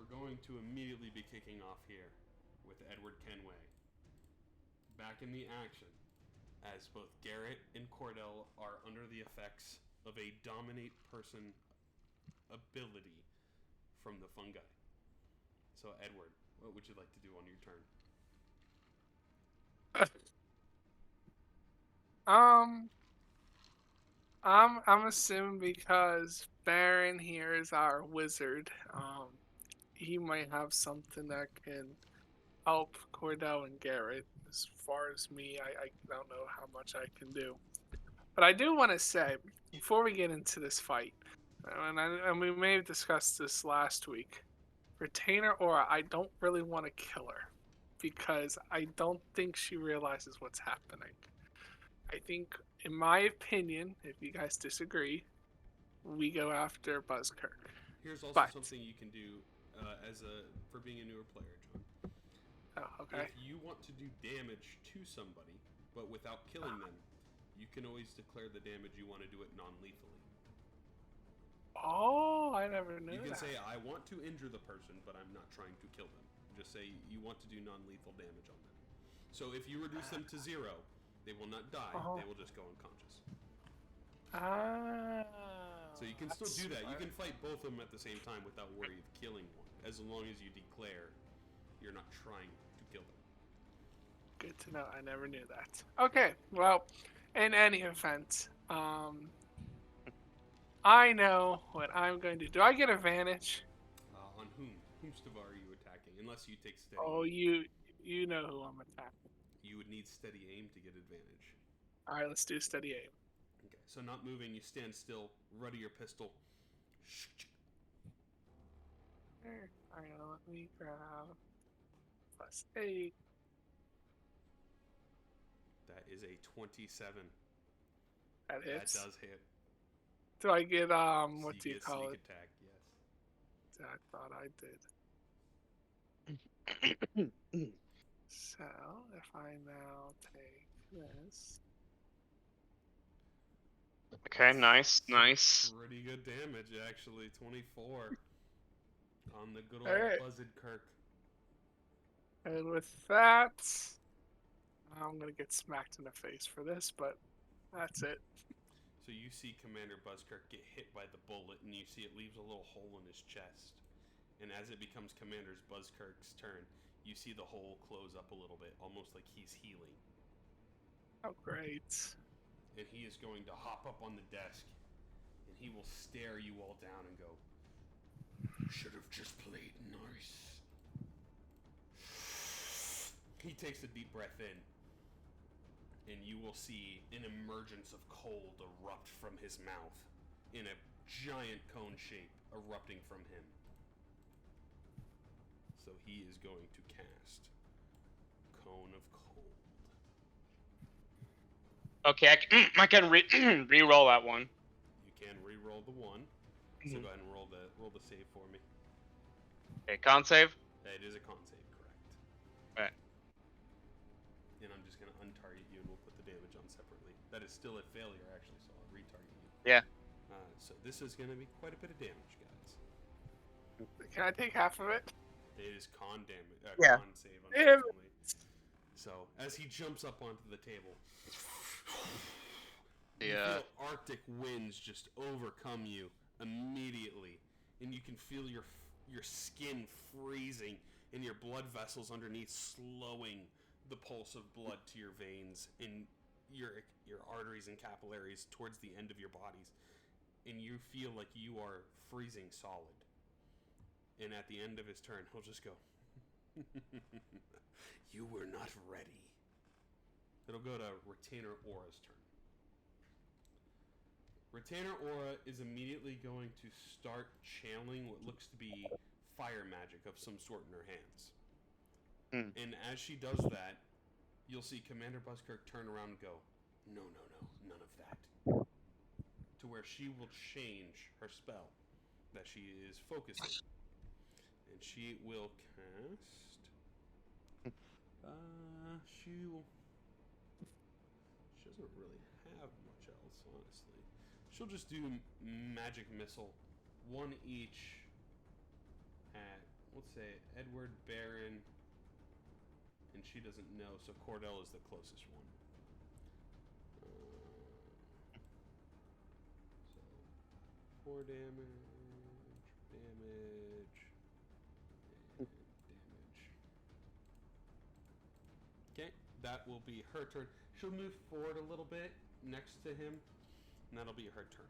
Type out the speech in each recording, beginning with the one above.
we're going to immediately be kicking off here with Edward Kenway. Back in the action, as both Garrett and Cordell are under the effects of a dominate person ability from the fungi. So, Edward, what would you like to do on your turn? I'm assuming because Baron here is our wizard, he might have something that can help Cordell and Garrett. As far as me, I don't know how much I can do. But I do want to say, before we get into this fight, and we may have discussed this last week, Retainer Aura, I don't really want to kill her because I don't think she realizes what's happening. I think, in my opinion, if you guys disagree, we go after Buzzkirk. Here's also But, something you can do for being a newer player, John. oh, okay. If you want to do damage to somebody, but without killing them, you can always declare the damage you want to do it non-lethally. Oh, I never knew You can that. say, I want to injure the person, but I'm not trying to kill them. Just say you want to do non-lethal damage on them. So if you reduce them to 0, they will not die. They will just go unconscious. So you can still do that. Smart. You can fight both of them at the same time without worry of killing one, as long as you declare you're not trying to kill them. Good to know. I never knew that. Okay, well, in any event, I know what I'm going to do. I get advantage. On whom? Whomstavar are you attacking? Unless you take steady Oh, aim. you know who I'm attacking. You would need steady aim to get advantage. All right, let's do steady aim. Okay, so not moving, you stand still, ready your pistol. All right, let me grab +8. That is a 27. That hits. That does hit. Do I get So what do you call sneak it? attack, yes. I thought I did. So if I now take this. Okay, nice. Pretty good damage, actually. 24 on the good old Right. Buzzard Kirk. And with that, I'm gonna get smacked in the face for this, but that's it. So you see Commander Buzzkirk get hit by the bullet, and you see it leaves a little hole in his chest. And as it becomes Commander Buzzkirk's turn, you see the hole close up a little bit, almost like he's healing. Oh, great. And he is going to hop up on the desk, and he will stare you all down and go, "You should have just played nice." He takes a deep breath in, and you will see an emergence of cold erupt from his mouth in a giant cone shape erupting from him. So he is going to cast Cone of Cold. Okay, I can re-roll that one. You can re-roll the 1. So go ahead and roll the save for me. Okay, con save. It is a con save, correct. Right. And I'm just going to untarget you, and we'll put the damage on separately. That is still a failure, actually, so I'll retarget you. Yeah. So this is going to be quite a bit of damage, guys. Can I take half of it? It is con damage. Yeah. Con save, unfortunately. So as he jumps up onto the table, you feel Arctic winds just overcome you immediately, and you can feel your skin freezing and your blood vessels underneath slowing the pulse of blood to your veins and your arteries and capillaries towards the end of your bodies, and you feel like you are freezing solid. And at the end of his turn, he'll just go, "You were not ready." It'll go to Retainer Aura's turn. Retainer Aura is immediately going to start channeling what looks to be fire magic of some sort in her hands. And as she does that, you'll see Commander Buzzkirk turn around and go, "No, none of that." To where she will change her spell that she is focusing. And she will cast... She doesn't really have much else, honestly. She'll just do Magic Missile. 1 each at... let's say Edward, Baron, and she doesn't know, so Cordell is the closest one. So 4 damage, and damage. Okay, that will be her turn. She'll move forward a little bit next to him, and that'll be her turn.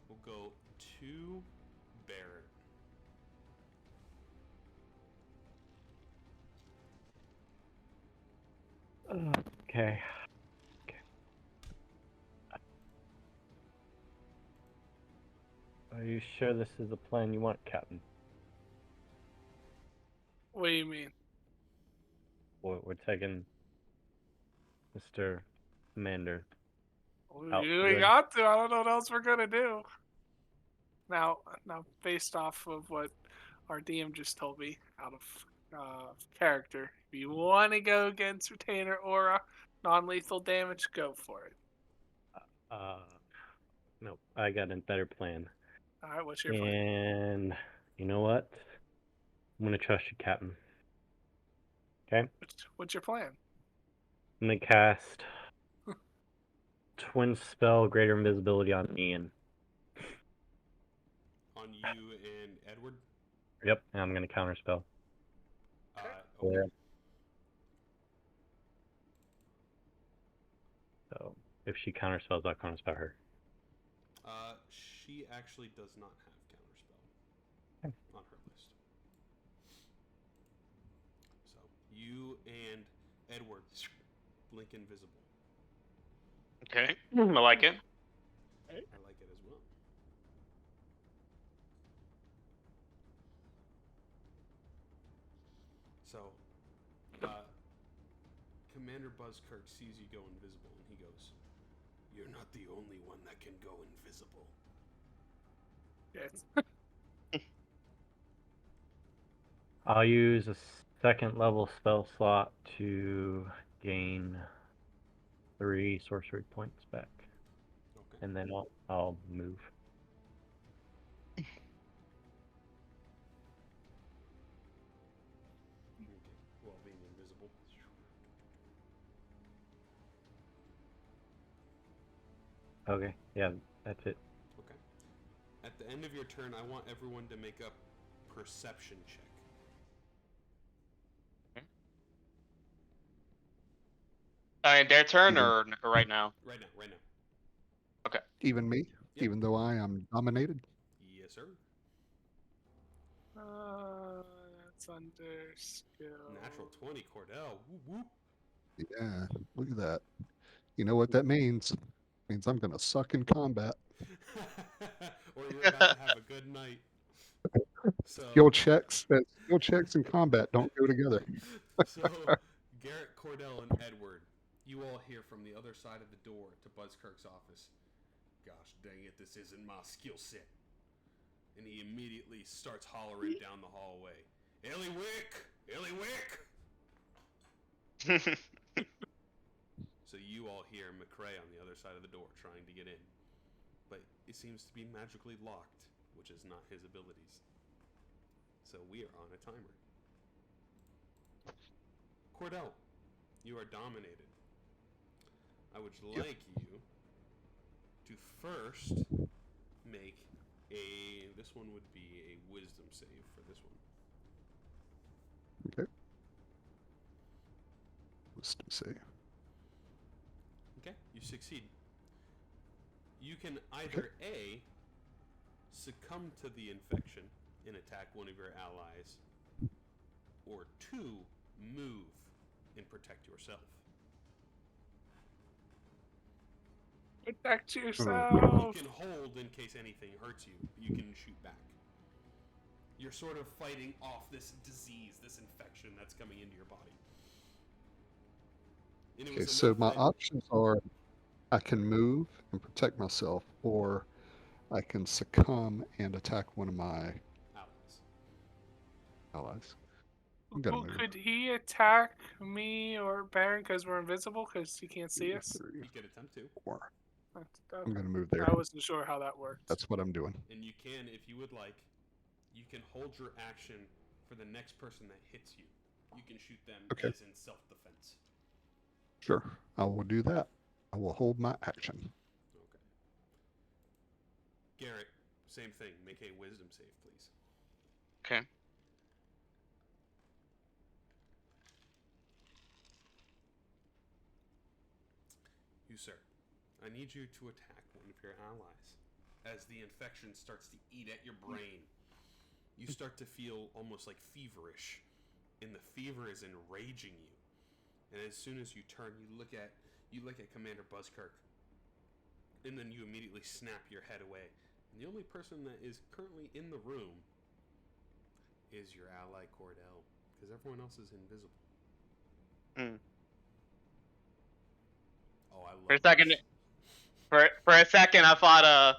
We'll go to Baron. Okay. Are you sure this is the plan you want, Captain? What do you mean? We're taking Mr. Commander. We got to. I don't know what else we're gonna do. Now, based off of what our DM just told me, out of character, if you want to go against Retainer Aura, non-lethal damage, go for it. No, I got a better plan. All right, what's your plan? And you know what? I'm gonna trust you, Captain. Okay? What's your plan? I'm gonna cast Twin Spell Greater Invisibility on Ian. On you and Edward? Yep, and I'm gonna counterspell. Okay. Yeah. So if she counterspells, I'll counterspell her. She actually does not have counterspell on her list. So you and Edward blink invisible. Okay, I like it. I like it as well. So, Commander Buzzkirk sees you go invisible, and he goes, "You're not the only one that can go invisible." Yes. I'll use a second level spell slot to gain 3 sorcery points back. Okay. And then I'll move. Okay. While being invisible. Okay, yeah, that's it. Okay. At the end of your turn, I want everyone to make a perception check. Their turn or right now? Right now. Okay. Even me? Yep. Even though I am dominated? Yes, sir. That's under skill. Natural 20, Cordell. Whoop, whoop. Yeah, look at that. You know what that means? It means I'm going to suck in combat. Or you're about to have a good night. So, Skill checks and combat don't go together. so Garrett, Cordell, and Edward, you all hear from the other side of the door to Buzzkirk's office. Gosh dang it, this isn't my skill set. And he immediately starts hollering down the hallway. Illywick! So you all hear McCrae on the other side of the door trying to get in. But it seems to be magically locked, which is not his abilities. So we are on a timer. Cordell, you are dominated. I would like you to first make this one would be a wisdom save for this one. Okay. Wisdom save. Okay, you succeed. You can either A, succumb to the infection and attack one of your allies, or 2, move and protect yourself. Protect You yourself. can hold in case anything hurts you. You can shoot back. You're sort of fighting off this disease, this infection that's coming into your body. And Okay, so my options are I can move and protect myself, or I can succumb and attack one of my allies. I'm gonna move. Could he attack me or Baron because we're invisible because he can't see us? 3, You could attempt to. 4. Okay. I'm gonna move there. I wasn't sure how that worked. That's what I'm doing. And you can, if you would like, you can hold your action for the next person that hits you, you can shoot them Okay. as in self-defense. Sure. I will do that. I will hold my action. Okay. Garrett, same thing. Make a wisdom save, please. Okay. You, sir, I need you to attack one of your allies. As the infection starts to eat at your brain, you start to feel almost like feverish, and the fever is enraging you. And as soon as you turn, you look at Commander Buzzkirk, and then you immediately snap your head away. And the only person that is currently in the room is your ally Cordell, because everyone else is invisible. Hmm. Oh, I love For a second, this. for a second, I thought,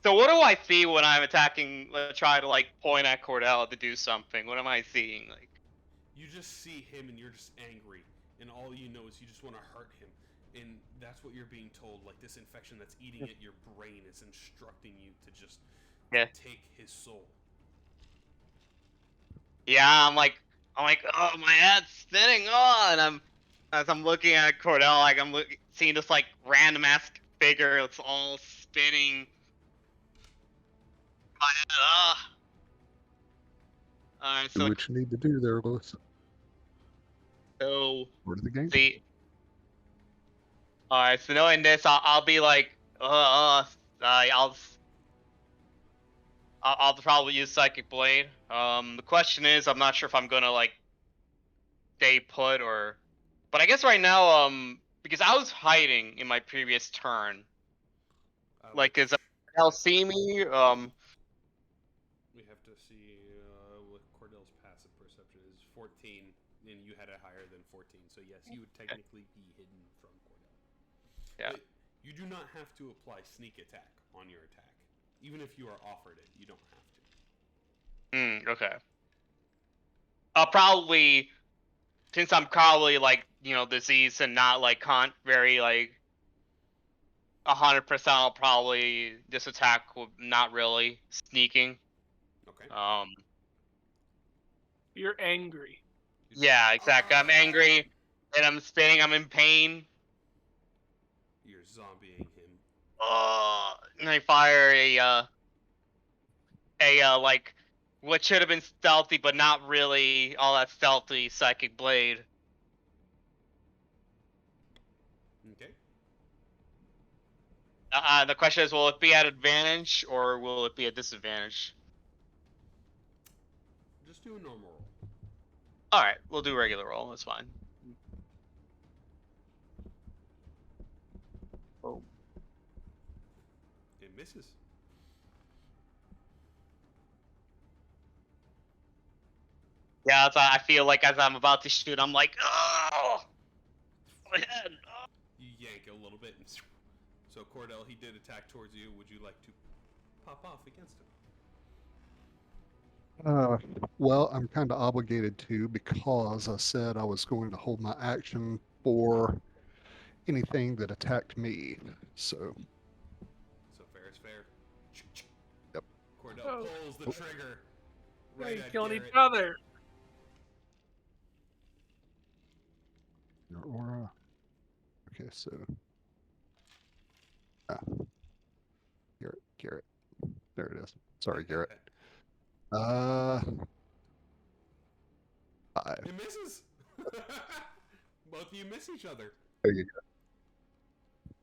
so what do I see when I'm attacking? Try to like point at Cordell to do something. What am I seeing? Like, You just see him and you're just angry, and all you know is you just want to hurt him, and that's what you're being told. Like, this infection that's eating at your brain is instructing you to just Yeah. take his soul. yeah, I'm like, oh, my head's spinning. Oh, and as I'm looking at Cordell, like seeing this like random ass figure. It's all spinning. My head. Alright, Do what you need to do there, Lewis. so Word of the game. see. Alright, so knowing this, I'll be like, I'll probably use Psychic Blade. The question is, I'm not sure if I'm gonna like stay put or, but I guess right now, because I was hiding in my previous turn, like, is they'll see me? We have to see what Cordell's passive perception is. 14, and you had it higher than 14, so yes, you would technically be hidden from Cordell. Yeah. But you do not have to apply sneak attack on your attack. Even if you are offered it, you don't have to. Okay. I'll probably, since I'm probably like, diseased and not like very like 100%, I'll probably this attack will not really sneaking. Okay. You're angry. Yeah, exactly. I'm angry and I'm spinning. I'm in pain. You're zombieing him. And I fire a like what should have been stealthy but not really all that stealthy psychic blade. Okay. The question is, will it be at advantage or will it be at disadvantage? Just do a normal roll. All right, we'll do regular roll. That's fine. Oh. It misses. Yeah, that's why I feel like as I'm about to shoot, I'm like, oh, my head. Oh. You yank a little bit, and so Cordell, he did attack towards you. Would you like to pop off against him? Well, I'm kind of obligated to because I said I was going to hold my action for anything that attacked me. So, Fair is fair. Yep. Cordell Oh. pulls the trigger. Right, Right you're at killing Garrett. each other. your aura. Okay, so. Garrett. There it is. Sorry, Garrett. 5. It misses. Both of you miss each other. There you go.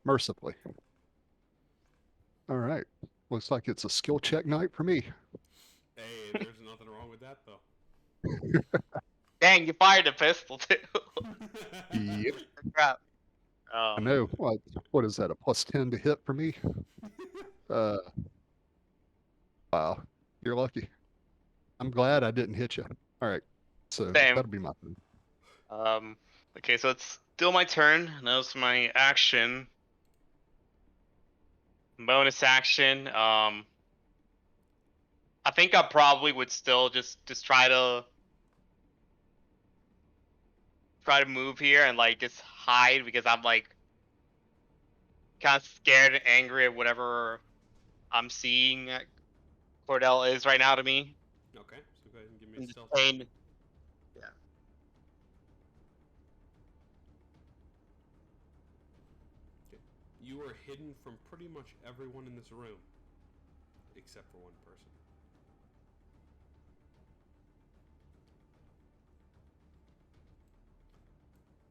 Mercifully. All right. Looks like it's a skill check night for me. Hey, there's nothing wrong with that though. Dang, you fired a pistol too. Yep. Crap. I know. What is that? A +10 to hit for me? Wow. You're lucky. I'm glad I didn't hit you. All right. So Same. that'll be my turn. Okay, so it's still my turn. That was my action. Bonus action. I think I probably would still just try to move here and like just hide because I'm like kind of scared and angry at whatever I'm seeing Cordell is right now to me. Okay, so go ahead and give me me in a the stealth. chain. Yeah. Okay. You are hidden from pretty much everyone in this room, except for one person.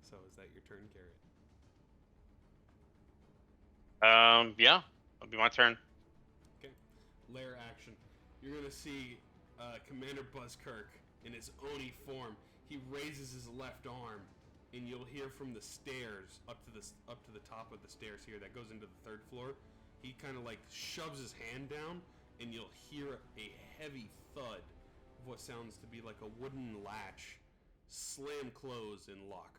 So is that your turn, Garrett? Yeah. It'll be my turn. Okay. Lair action. You're gonna see Commander Buzzkirk in his Oni form. He raises his left arm, and you'll hear from the stairs up to the top of the stairs here that goes into the third floor. He kind of like shoves his hand down, and you'll hear a heavy thud of what sounds to be like a wooden latch slam close and lock.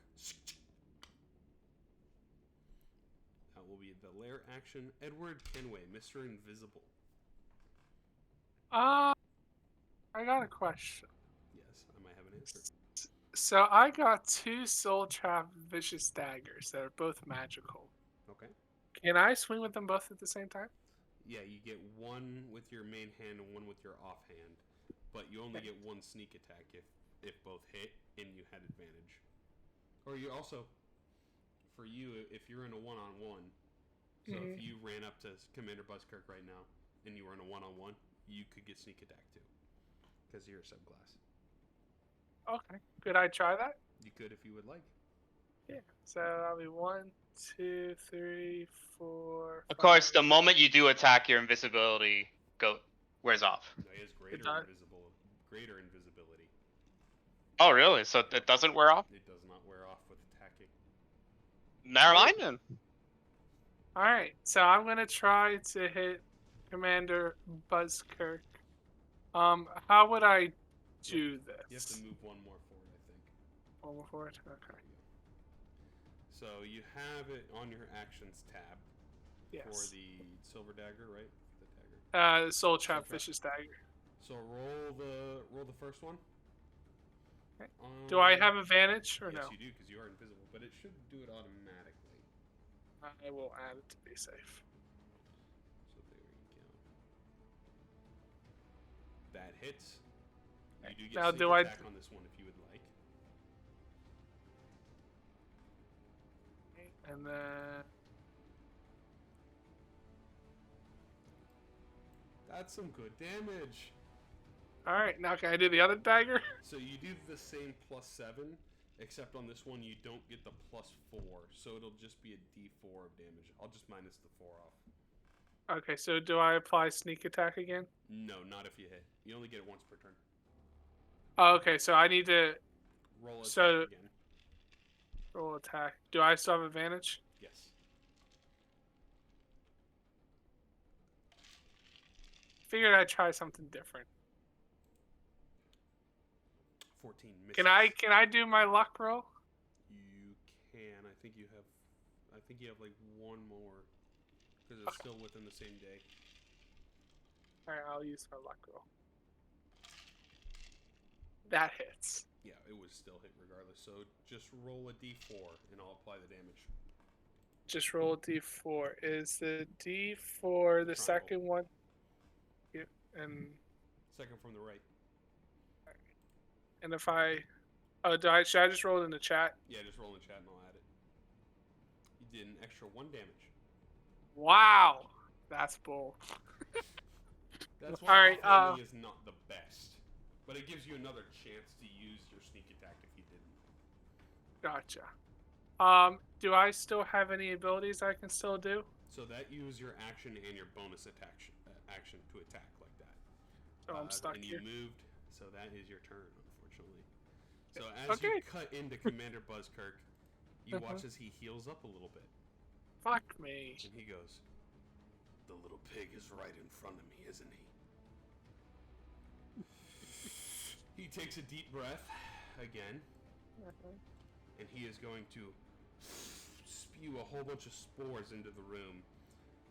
That will be the lair action. Edward Kenway, Mr. Invisible. I got a question. Yes, I might have an answer. So I got 2 Soul Trap Vicious Daggers that are both magical. Okay. Can I swing with them both at the same time? Yeah, you get one with your main hand and one with your offhand, but you only get one sneak attack if both hit and you had advantage. Or you also, for you, if you're in a one-on-one, so if you ran up to Commander Buzzkirk right now and you were in a one-on-one, you could get sneak attack too, because you're a subclass. Okay. Could I try that? You could if you would like. Yeah. So that'll be 1, 2, 3, 4. Of course, 5. the moment you do attack, your invisibility wears off. No, he has greater does. invisibility. Oh, really? So it doesn't wear off? It does not wear off with attacking. Never mind then. All right. So I'm gonna try to hit Commander Buzzkirk. How would I do this? You have to move one more forward, I think. One more forward. Okay. So you have it on your actions tab Yes. for the silver dagger, right? The dagger. Soul Trap Trap. Vicious Dagger. So roll the first one. Okay. Do I have advantage or yes, no? you do because you are invisible, but it should do it automatically. I will add it to be safe. So there you go. That hits. You do get Now, sneak do I- attack on this one if you would like. And then That's some good damage. all right. Now can I do the other dagger? So you do the same +7, except on this one you don't get the +4, so it'll just be a D4 of damage. I'll just minus the 4 off. Okay. So do I apply sneak attack again? No, not if you hit. You only get it once per turn. Oh, okay. So I need to Roll it So- again. roll attack. Do I still have advantage? Yes. Figured I'd try something different. 14 misses. Can I do my luck roll? You can. I think you have like one more because it's still within the same day. All right. I'll use my luck roll. That hits. Yeah, it was still hit regardless. So just roll a D4 and I'll apply the damage. Just roll a d4. Is the d4 the Triangle. second one? Yeah. Second from the right. And if I, should I just roll it in the chat? Yeah, just roll in chat and I'll add it. You did an extra 1 damage. Wow, that's bull. That's All why right, offhanding is not the best, but it gives you another chance to use your sneak attack if you didn't. Gotcha. Do I still have any abilities I can still do? So that use your action and your bonus action to attack like that. Oh, I'm stuck and here. you moved, so that is your turn, unfortunately. So as Okay. you cut into Commander Buzzkirk, you watch as he heals up a little bit, Fuck me. and he goes, "The little pig is right in front of me, isn't he?" He takes a deep breath again, and he is going to spew a whole bunch of spores into the room.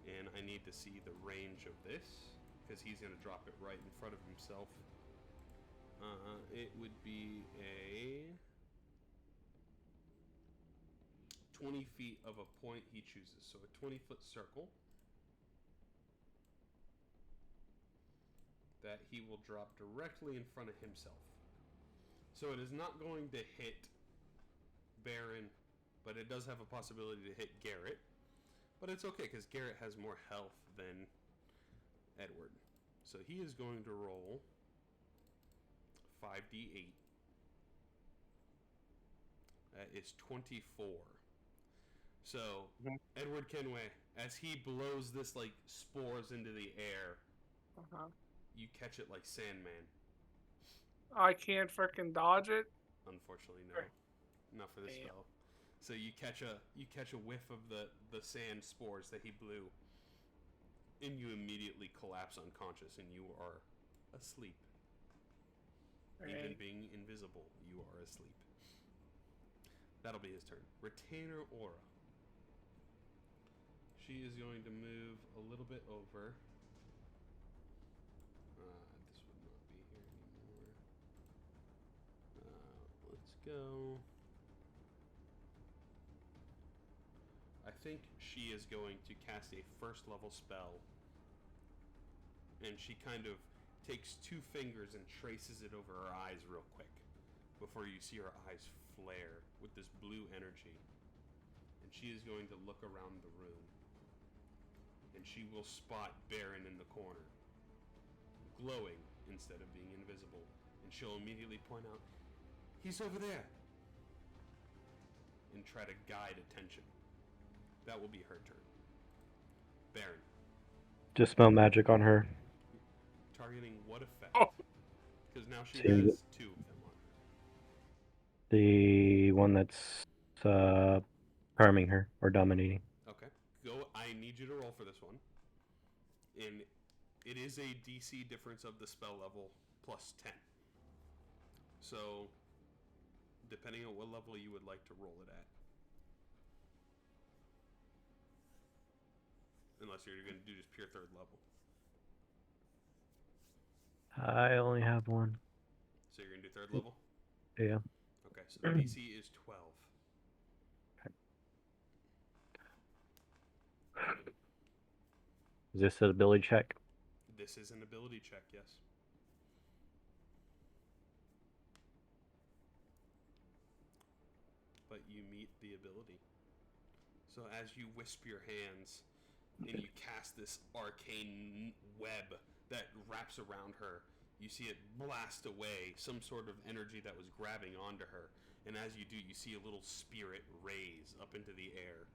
And I need to see the range of this, because he's going to drop it right in front of himself. It would be a 20 feet of a point he chooses. So a 20-foot circle that he will drop directly in front of himself. So it is not going to hit Baron, but it does have a possibility to hit Garrett. But it's okay, because Garrett has more health than Edward. So he is going to roll 5d8. That is 24. So, Edward Kenway, as he blows this, like, spores into the air, you catch it like Sandman. I can't freaking dodge it. Unfortunately, no. Not for this spell. So you catch a whiff of the sand spores that he blew, and you immediately collapse unconscious, and you are asleep. Even being invisible, you are asleep. That'll be his turn. Retainer Aura. She is going to move a little bit over. This would not be here anymore. Let's go. I think she is going to cast a first level spell. And she kind of takes 2 fingers and traces it over her eyes real quick before you see her eyes flare with this blue energy. And she is going to look around the room. And she will spot Baron in the corner, glowing instead of being invisible. And she'll immediately point out, he's over there, and try to guide attention. That will be her turn. Baron. Dispel magic on her. Targeting what effect? Oh. Because now she Seems has 2 of them on her. The one that's harming her or dominating. Okay. Go. I need you to roll for this one. And it is a DC difference of the spell level plus 10. So, depending on what level you would like to roll it at. Unless you're going to do just pure 3rd level. I only have one. So you're going to do 3rd level? Yeah. Okay, so the DC is 12. Is this an ability check? This is an ability check, yes. But you meet the ability. So as you wisp your hands and you cast this arcane web that wraps around her, you see it blast away some sort of energy that was grabbing onto her. And as you do, you see a little spirit raise up into the air,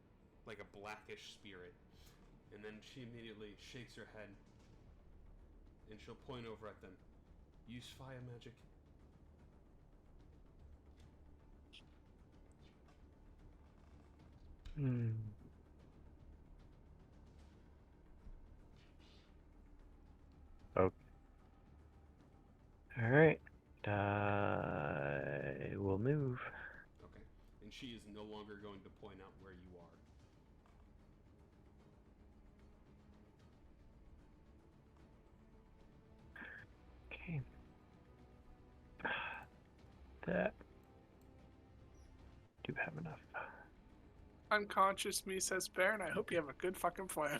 like a blackish spirit. And then she immediately shakes her head, and she'll point over at them. Use fire magic. Okay. Alright. I will move. Okay. And she is no longer going to point out where you are. Okay. That. Do have enough. Unconscious me says, Baron, I hope you have a good fucking plan.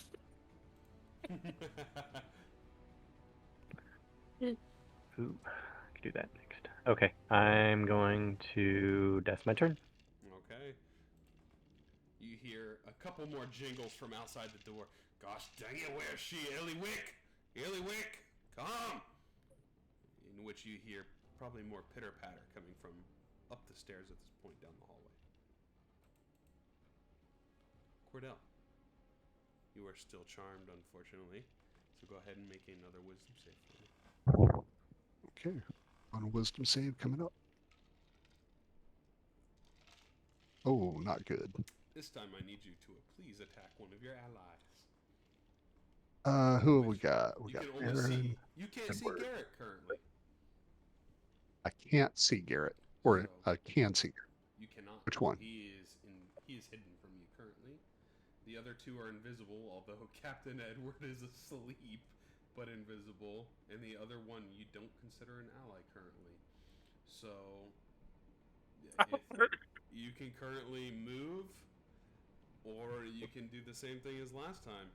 Ooh, I can do that next. Okay, I'm going to. That's my turn. Okay. You hear a couple more jingles from outside the door. Gosh dang it, where's she? Earlywick! Earlywick! Come! In which you hear probably more pitter-patter coming from up the stairs at this point down the hallway. Cordell, you are still charmed, unfortunately. So go ahead and make another wisdom save for me. Okay. On a wisdom save coming up. Oh, not good. This time I need you to please attack one of your allies. Who have we got? We You got can only see. Aaron. You can't see Edward. Garrett currently. I can't see Garrett. Or So- I can see Garrett. You cannot. Which one? He is hidden from you currently. The other 2 are invisible, although Captain Edward is asleep but invisible, and the other one you don't consider an ally currently. So if you can currently move, or you can do the same thing as last time.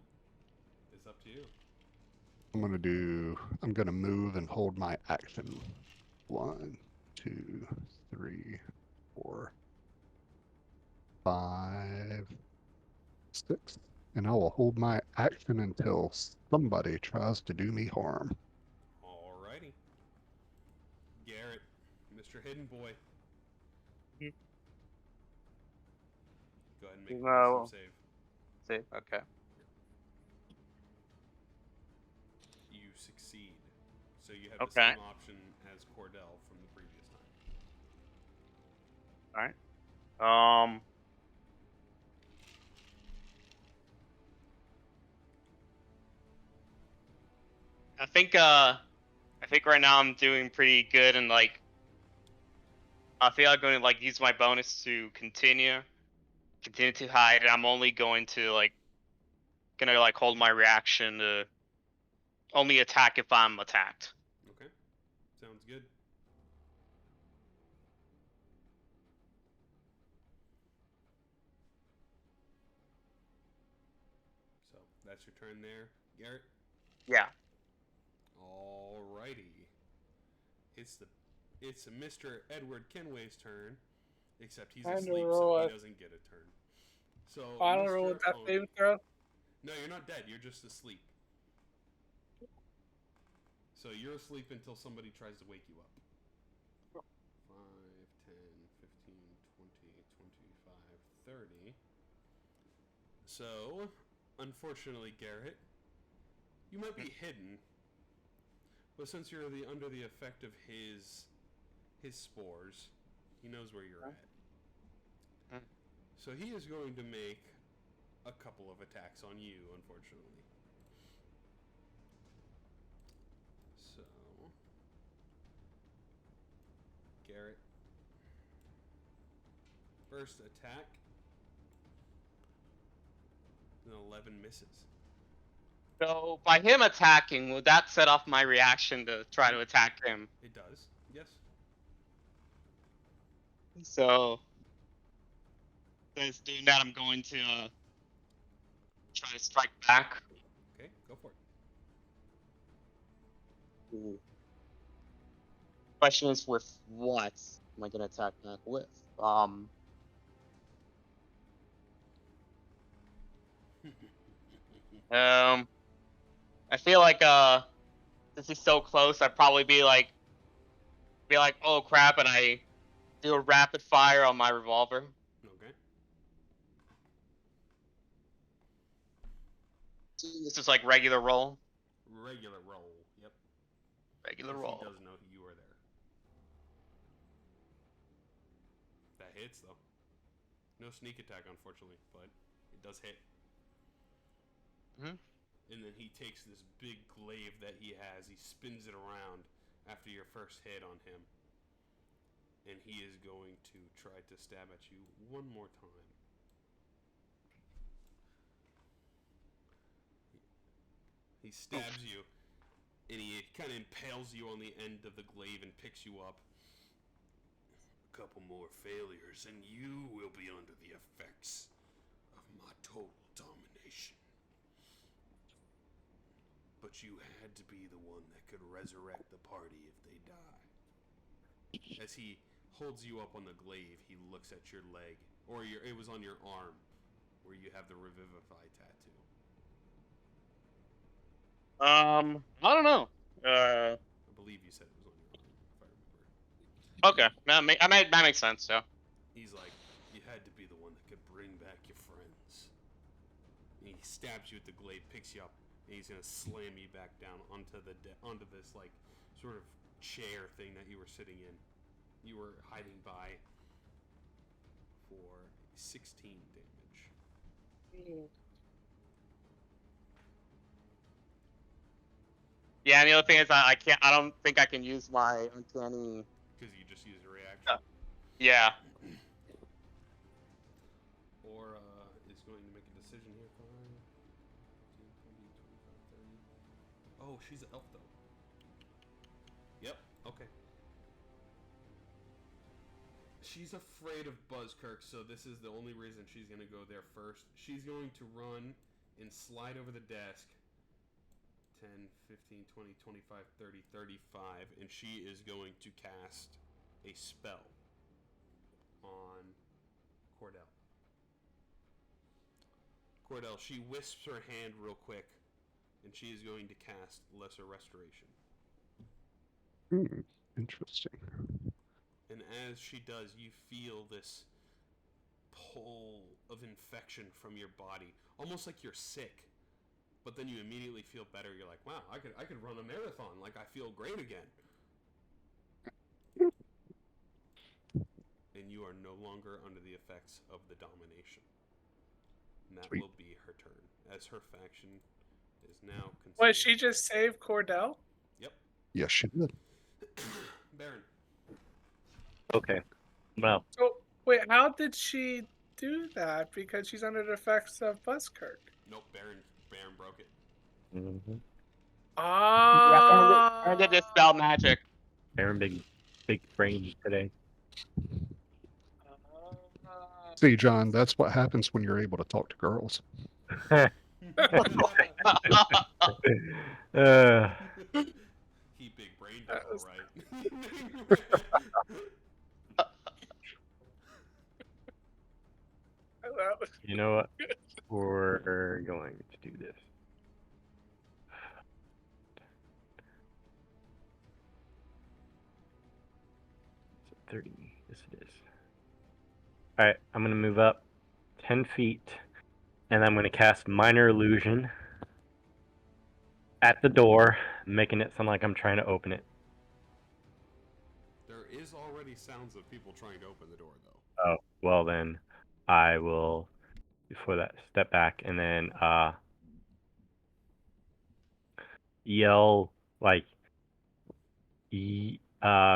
It's up to you. I'm gonna move and hold my action. 1, 2, 3, 4, 5, 6. And I will hold my action until somebody tries to do me harm. Alrighty. Garrett, Mr. Hidden Boy. Mhm. Go ahead and make a No. wisdom save. Save. Okay. You succeed. So you have the Okay. same option as Cordell from the previous time. All right. I think right now I'm doing pretty good, and like I feel I'm going to like use my bonus to continue to hide, and I'm only going to gonna hold my reaction to only attack if I'm attacked. Okay. Sounds good. So that's your turn there, Garrett. Yeah. Alrighty. It's Mr. Edward Kenway's turn, except he's I asleep, know so what. he doesn't get a turn. So Final Mr. roll with that Oni- saving throw. No, you're not dead. You're just asleep. So you're asleep until somebody tries to wake you up. 5, 10, 15, 20, 25, 30. So, unfortunately, Garrett, you might be hidden, but since you're under the effect of his spores, he knows where you're at. So he is going to make a couple of attacks on you, unfortunately. So, Garrett, first attack, an 11 misses. So by him attacking, would that set off my reaction to try to attack him? It does, yes. So, as doing that, I'm going to try to strike back. Okay, go for it. Ooh. Question is, with what am I gonna attack back with? I feel like since he's so close, I'd probably be like, oh crap, and I do a rapid fire on my revolver. Okay. This is like regular roll. Regular roll, yep. Regular If roll. he does know you are there. That hits, though. No sneak attack, unfortunately, but it does hit. Mhm. And then he takes this big glaive that he has, he spins it around after your first hit on him. And he is going to try to stab at you one more time. He stabs you, and he kind of impales you on the end of the glaive and picks you up. A couple more failures, and you will be under the effects of my total domination. But you had to be the one that could resurrect the party if they die. As he holds you up on the glaive, he looks at your leg, or it was on your arm, where you have the Revivify tattoo. I don't know. I believe you said it was on your arm, if I remember. Okay, that makes sense. Yeah. He's like, you had to be the one that could bring back your friends. And he stabs you with the glaive, picks you up, and he's gonna slam you back down onto this like sort of chair thing that you were sitting in. You were hiding by for 16 damage. Yeah, and the other thing is I don't think I can use my uncanny. Because you just use a reaction. Yeah. Or is going to make a decision here. 5, 10, 20, 25, 30. Oh, she's an elf though. Yep, okay. She's afraid of Buzzkirk, so this is the only reason she's going to go there first. She's going to run and slide over the desk. 10, 15, 20, 25, 30, 35, and she is going to cast a spell. on Cordell. Cordell, she wisps her hand real quick, and she is going to cast Lesser Restoration. Interesting. And as she does, you feel this pull of infection from your body, almost like you're sick. But then you immediately feel better. You're like, wow, I could run a marathon. Like, I feel great again. And you are no longer under the effects of the domination. And that Sweet. will be her turn, as her faction is now considered... Wait, she just saved Cordell? Yep. Yes, she did. Baron. Okay. Well, So, wait, how did she do that? Because she's under the effects of Buzzkirk. Nope, Baron broke it. mhm. Ah. I did dispel magic. Aaron, big brain today. See, John, that's what happens when you're able to talk to girls. He big brained it, all right. That was You know what? We're going to do this. So 30. Yes, it is. All right, I'm gonna move up 10 feet, and I'm gonna cast Minor Illusion at the door, making it sound like I'm trying to open it. There is already sounds of people trying to open the door, though. Oh, well then, I will, before that, step back and then yell like, yell,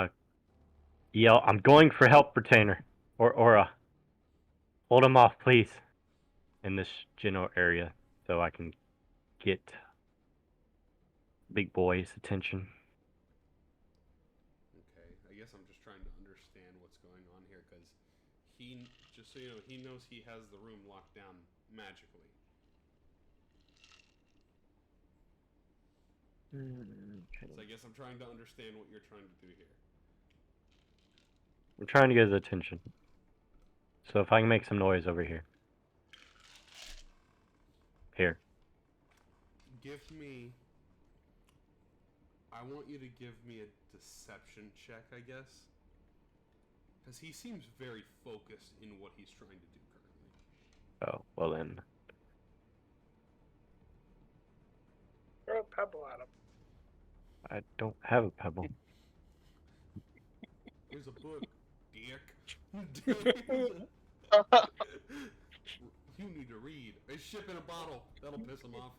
I'm going for help, Retainer, or Aura. Hold him off, please, in this general area, so I can get big boy's attention. Okay, I guess I'm just trying to understand what's going on here, because he, just so you know, he knows he has the room locked down magically. So I guess I'm trying to understand what you're trying to do here. I'm trying to get his attention. So if I can make some noise over here. Here. Give me... I want you to give me a deception check, I guess. Because he seems very focused in what he's trying to do currently. Oh, well then. throw a pebble at him. I don't have a pebble. Here's a book, dick. You need to read. A ship in a bottle. That'll piss him off.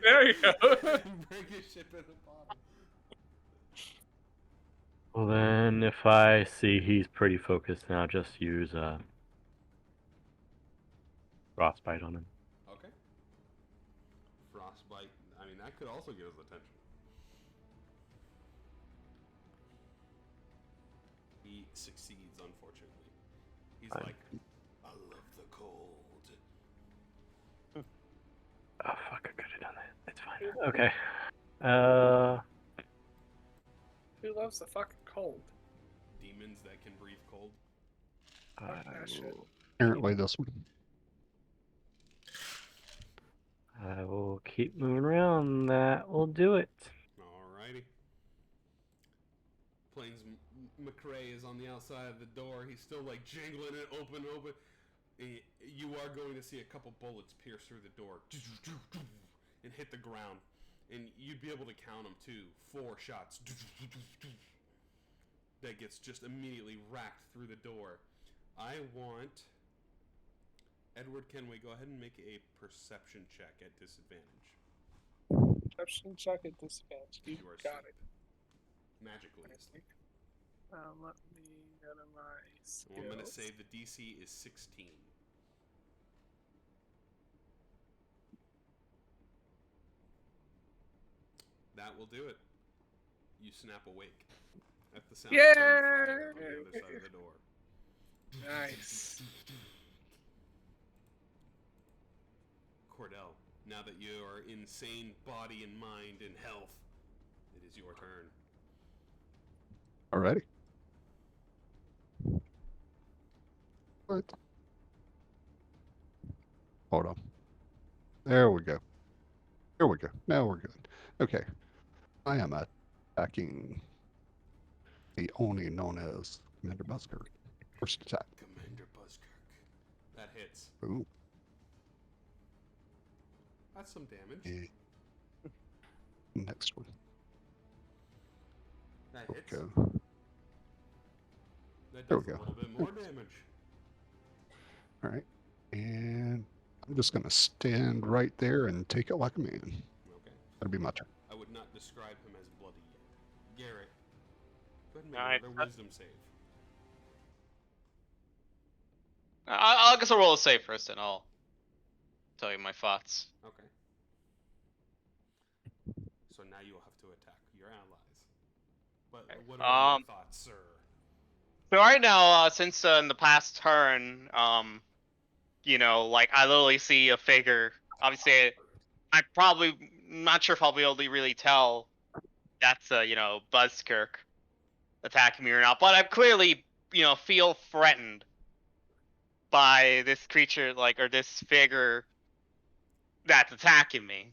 There you go. Bring a ship in a bottle. Well then, if I see he's pretty focused, then I'll just use Frostbite on him. Okay. Frostbite. I mean, that could also get his attention. He succeeds, unfortunately. He's Fine. like, I love the cold. Oh fuck, I could have done that. It's fine. Okay. Who loves the fucking cold? Demons that can breathe cold. I that shit. will, Apparently, this one. I will keep moving around. That will do it. Alrighty. Plains McRae is on the outside of the door. He's still like jingling it open. And you are going to see a couple bullets pierce through the door and hit the ground. And you'd be able to count them too. 4 shots. That gets just immediately racked through the door. I want... Edward Kenway, go ahead and make a perception check at disadvantage. Perception check at disadvantage. You are got asleep. it. Magically asleep. Let me go to my skills. Well, I'm going to say the DC is 16. That will do it. You snap awake at the sound of gunfire on the other side of the door. Nice. Cordell, now that you are in sane body and mind and health, it is your turn. Alrighty. What? Hold on. There we go. Here we go. Now we're good. Okay. I am attacking the Oni known as Commander Busker. First attack. Commander Buzzkirk. That hits. Ooh. That's some damage. Yeah. Next one. That hits. Go. That There does we a go. little bit more damage. All right. And I'm just going to stand right there and take it like a man. Okay. That'll be my turn. I would not describe him as bloody yet. Garrett, go ahead and make Alright, another wisdom save. I guess I'll roll a save first, and I'll tell you my thoughts. Okay. So now you'll have to attack your allies. But Okay. what are your thoughts, sir? So right now, since in the past turn, you know, like I literally see a figure. Obviously, I probably not sure if I'll be able to really tell that's you know, Buzzkirk attacking me or not. But I clearly, you know, feel threatened by this creature, like, or this figure that's attacking me.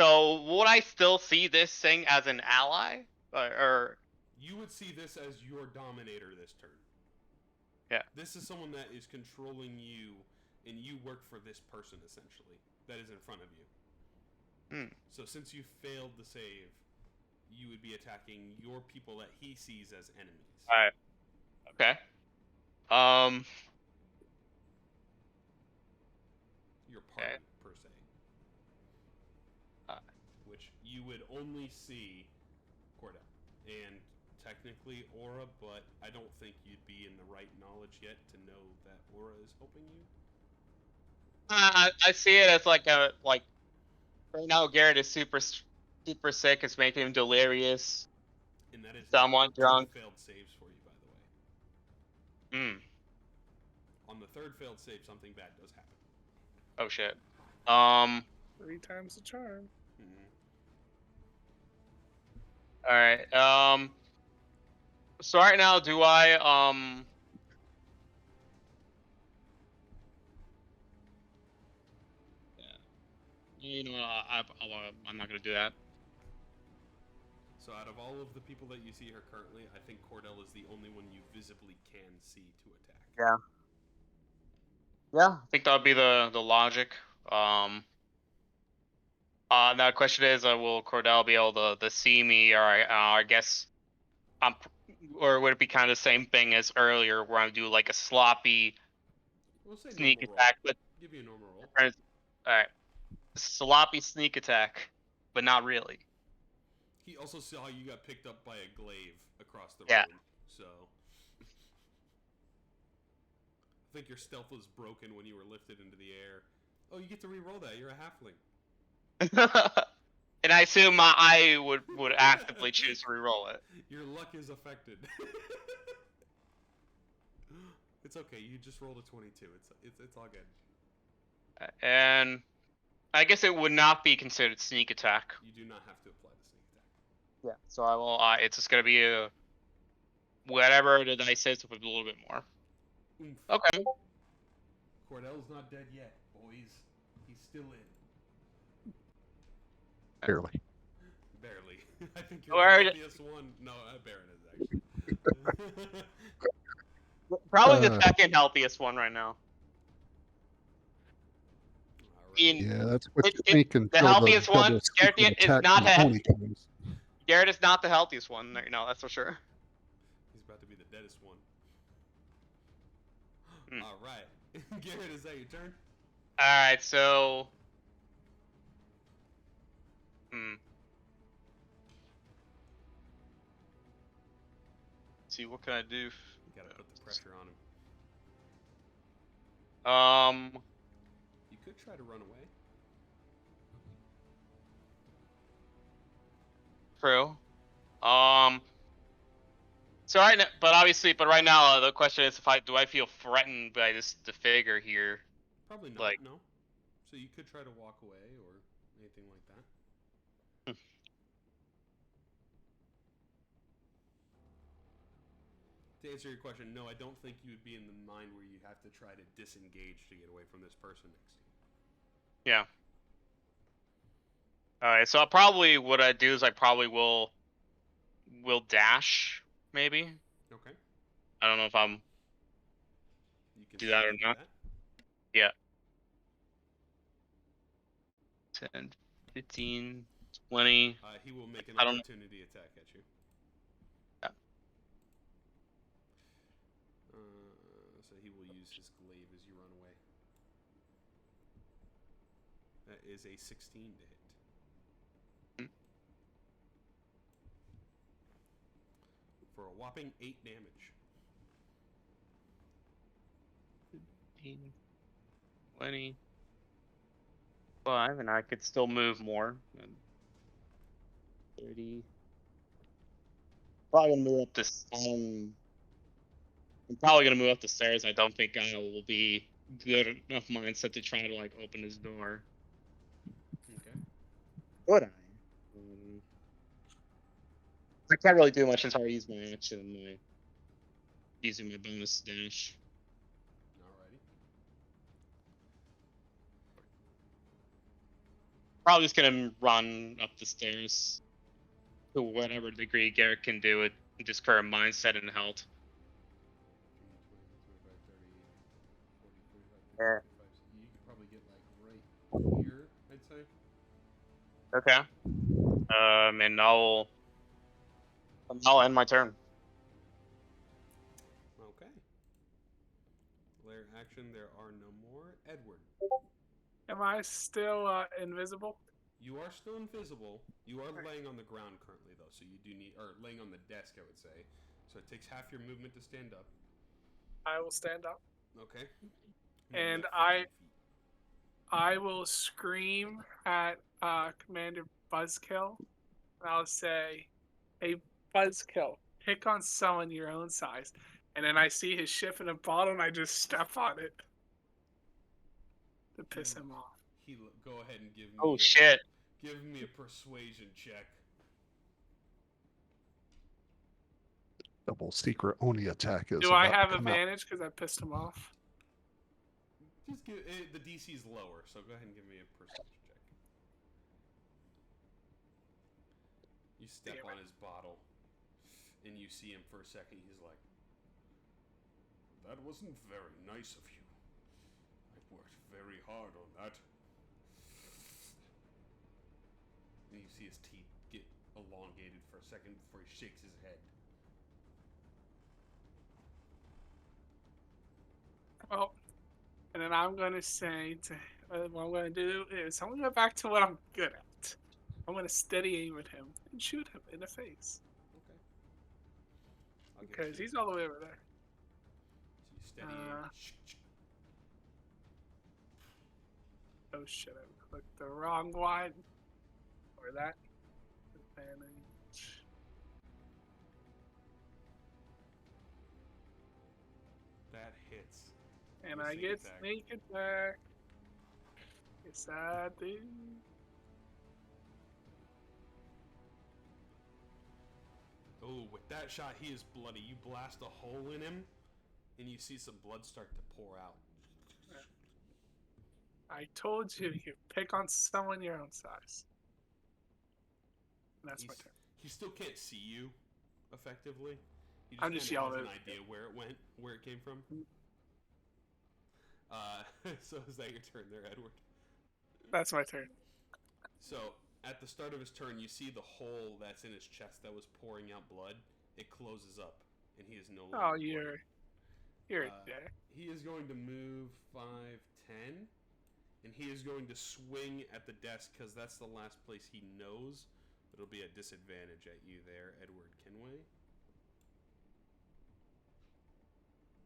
So would I still see this thing as an ally, or You would see this as your dominator this turn. Yeah. This is someone that is controlling you, and you work for this person, essentially, that is in front of you. So since you failed the save, you would be attacking your people that he sees as enemies. Alright. Okay. Your party, Okay. per se. Which you would only see Cordell. And technically Aura, but I don't think you'd be in the right knowledge yet to know that Aura is helping you. I see it as like a right now Garrett is super sick. It's making him delirious. And that is Someone two drunk. failed saves for you, by the way. On the third failed save, something bad does happen. Oh shit. 3 times the charm. All right. So right now, do I You know, I'm not gonna do that. So out of all of the people that you see here currently, I think Cordell is the only one you visibly can see to attack. Yeah. I think that would be the logic. Now the question is, will Cordell be able to see me, or I guess or would it be kind of the same thing as earlier, where I do like a sloppy We'll say sneak normal attack, roll. but Give you a normal roll. all right, sloppy sneak attack, but not really. He also saw you got picked up by a glaive across the Yeah. room, so I think your stealth was broken when you were lifted into the air. Oh, you get to re-roll that. You're a halfling. And I assume I would actively choose to reroll it. Your luck is affected. It's okay. You just rolled a 22. It's all good. And I guess it would not be considered sneak attack. You do not have to apply the sneak attack. Yeah. So I will. It's just gonna be a whatever the dice says with a little bit more. Oomph. Okay. Cordell's not dead yet, boys. He's still in. Barely. Barely. I think you're Where- the healthiest one. No, Baron is actually. Probably the second healthiest one right now. Alright. Yeah, that's what It- you it- think until healthiest one, double Garrett, sneak is attack not from a- Oni comes. Garrett is not the healthiest one right now, that's for sure. He's about to be the deadest one. Hmm. Alright. Garrett, is that your turn? Alright, so. Let's see, what can I do? You gotta put the pressure on him. You could try to run away. True. So right now, but right now the question is, do I feel threatened by the figure here? Probably not, Like- no. So you could try to walk away or anything like that. To answer your question, no, I don't think you would be in the mind where you have to try to disengage to get away from this person next to you. Yeah. Alright, so what I do is I probably will dash, maybe. Okay. I don't know if I'm You can do that or certainly not. that. Yeah. 10, 15, 20. He will make an I don't- opportunity attack at you. Yeah. So he will use his glaive as you run away. That is a 16 to hit. For a whopping 8 damage. 15, 20. 5, and I could still move more. 30. Probably gonna move up this. I'm probably gonna move up the stairs. I don't think I will be good enough mindset to try to like open his door. Okay. Would I? I can't really do much until I use my action, using my bonus dash. Alrighty. Probably just gonna run up the stairs to whatever degree Garrett can do it, just current mindset and health. 20, 25, 30, 40, 45, 50, 55. You could probably get like right here, I'd say. Okay. And I'll end my turn. Okay. Lair action, there are no more. Edward. Am I still invisible? You are still invisible. You are laying on the ground currently, though, so you do need, or laying on the desk, I would say. So it takes half your movement to stand up. I will stand up. Okay. And you have 15 feet. I will scream at Commander Buzzkill. And I'll say, "Hey, Buzzkill, pick on someone your own size." And then I see his ship in a bottle, and I just step on it to piss him off. Go ahead and give me. Oh shit! Give me a persuasion check. Double secret Oni attack is. Do I about to have come out. advantage because I pissed him off? Just give the DC is lower, so go ahead and give me a persuasion check. You step on his bottle, and you see him for a second. He's like, "That wasn't very nice of you. I worked very hard on that." And you see his teeth get elongated for a second before he shakes his head. Well, and then I'm going to say, what I'm going to do is I'm going to go back to what I'm good at. I'm going to steady aim at him and shoot him in the face. Okay. I'll give Because you- he's all the way over there. So you steady aim. Oh shit, I clicked the wrong one. Or that. Advantage. That hits. And With I sneak get attack. sneak attack. Yes, I do. Oh, with that shot, he is bloody. You blast a hole in him, and you see some blood start to pour out. I told you, you pick on someone your own size. And that's my turn. He still can't see you, effectively. He I'm just kinda yelling has an at idea where it came from. So is that your turn there, Edward? That's my turn. So, at the start of his turn, you see the hole that's in his chest that was pouring out blood. It closes up, and he is no longer Oh, bloody. you're a dick. He is going to move 5, 10, and he is going to swing at the desk because that's the last place he knows. It'll be a disadvantage at you there, Edward Kenway.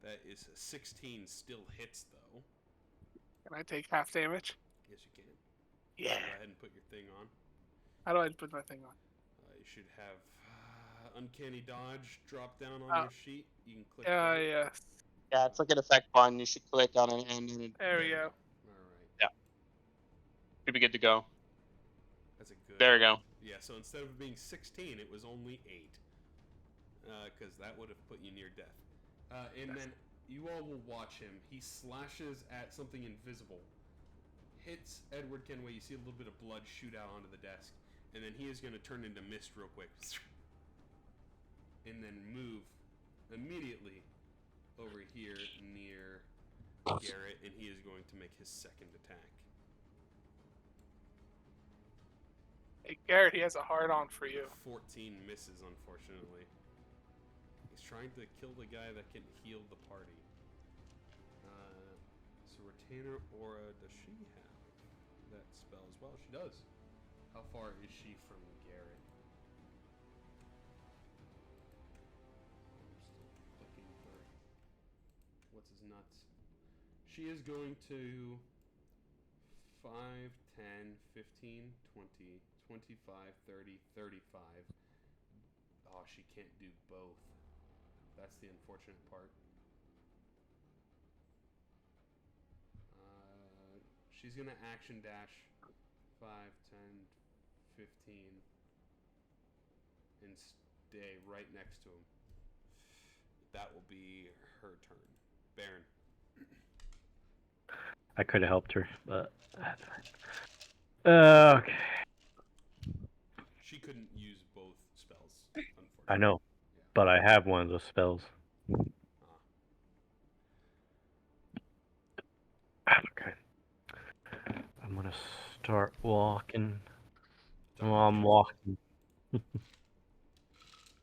That is a 16, still hits though. Can I take half damage? Yes, you can. Yeah. Go ahead and put your thing on. How do I put my thing on? You should have Uncanny Dodge drop down on your sheet. You can click. Yeah, that. yeah. Yeah, it's like an effect button. You should click on it and then it There we go. All right. should be good to go. That's a good. There we go. Yeah. So instead of being 16, it was only 8. because that would have put you near death. And then you all will watch him. He slashes at something invisible, hits Edward Kenway. You see a little bit of blood shoot out onto the desk, and then he is going to turn into mist real quick, and then move immediately over here near Garrett, and he is going to make his second attack. Hey, Garrett, he has a hard-on for you. 14 misses, unfortunately. He's trying to kill the guy that can heal the party. So Retainer Aura, does she have that spell as well? She does. How far is she from Garrett? I'm still looking for what's his nuts. She is going to 5, 10, 15, 20, 25, 30, 35. Oh, she can't do both. That's the unfortunate part. She's going to action dash 5, 10, 15, and stay right next to him. That will be her turn. Baron. I could have helped her, but that's fine. Okay. She couldn't use both spells, unfortunately. I know, but I have one of those spells. Okay. I'm gonna start walking. Well, I'm walking.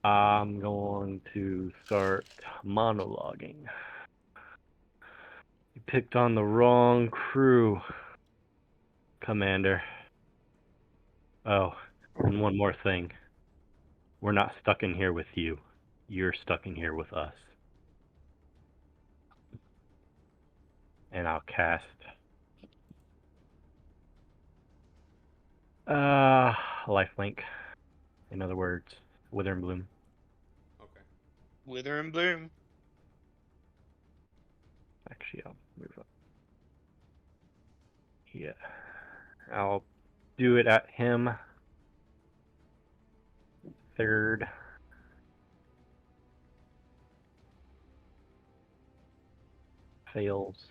I'm going to start monologuing. You picked on the wrong crew, Commander. Oh, and one more thing. We're not stuck in here with you. You're stuck in here with us. And I'll cast lifelink. In other words, Wither and Bloom. Okay. Wither and bloom. Actually, I'll move up. Yeah. I'll do it at him. Third. Fails.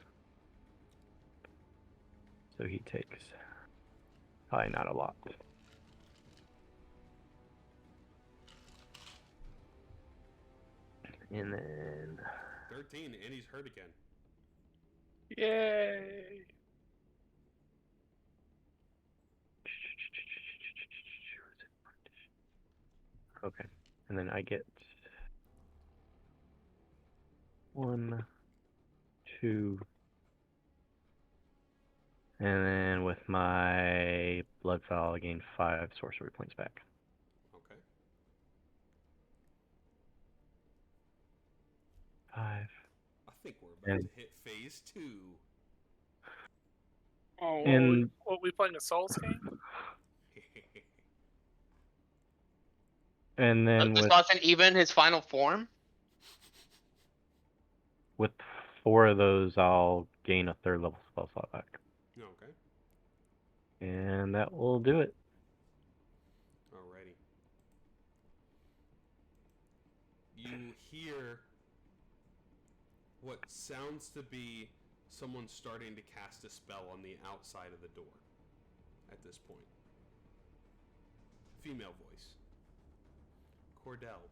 So he takes probably not a lot. And then 13, and he's hurt again. Yay! okay. And then I get 1, 2, and then with my blood foul I gain 5 sorcery points back. Okay. 5. I think we're about And- to hit phase 2. Oh, And what we playing a Souls game? and then This with wasn't even his final form? 4 of those I'll gain a 3rd level spell slot back. Okay. And that will do it. Alrighty. You hear what sounds to be someone starting to cast a spell on the outside of the door at this point. Female voice. Cordell.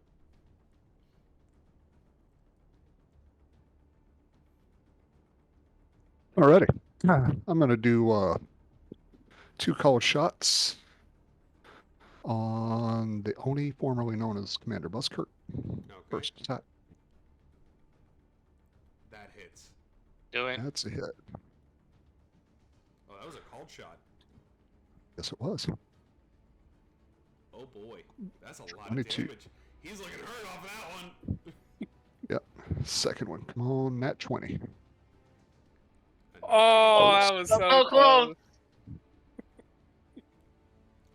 Alrighty. I'm going to do 2 cold shots on the Oni, formerly known as Commander Buskirk. Okay. First attack. That hits. Do it. That's a hit. Oh, that was a called shot. Yes, it was. Oh boy. That's a lot 22. of damage. He's looking hurt off of that one. Yep. Second one. Come on, nat 20. Oh, that was so So close. close.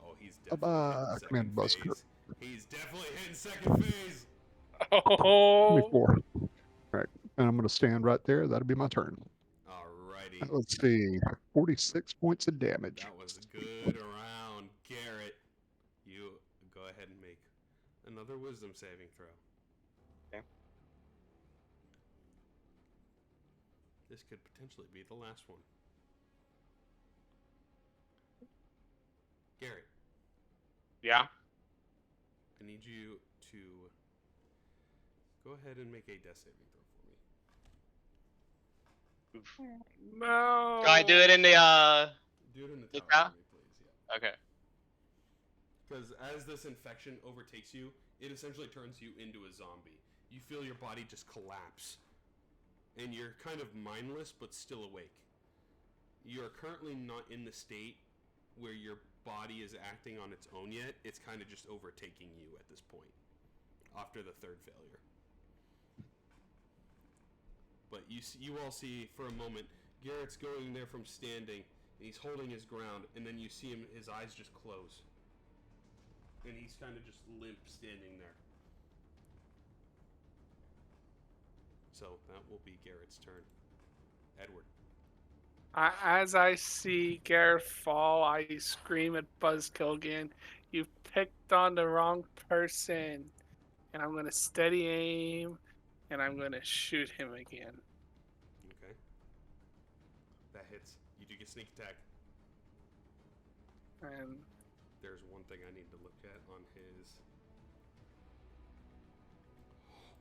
Oh, he's definitely Bye-bye, hitting Commander second Busker. phase. He's definitely hitting second phase. Oh, 24. All right. And I'm going to stand right there. That'll be my turn. Alrighty. Let's see. 46 points of damage. That was a good round. Garrett, you go ahead and make another wisdom saving throw. This could potentially be the last one. Garrett, Yeah. I need you to go ahead and make a death saving throw for me. No. Can I do it in the Do it in the The tower tower? for me, please. Yeah. Okay. Because as this infection overtakes you, it essentially turns you into a zombie. You feel your body just collapse. And you're kind of mindless, but still awake. You're currently not in the state where your body is acting on its own yet. It's kind of just overtaking you at this point, after the third failure. But you all see, for a moment, Garrett's going there from standing, and he's holding his ground, and then you see him, his eyes just close. And he's kind of just limp standing there. So that will be Garrett's turn. Edward. As I see Garrett fall, I scream at Buzzkill again. You picked on the wrong person. And I'm going to steady aim, and I'm going to shoot him again. Okay. That hits. You do get sneak attack. And There's one thing I need to look at on his...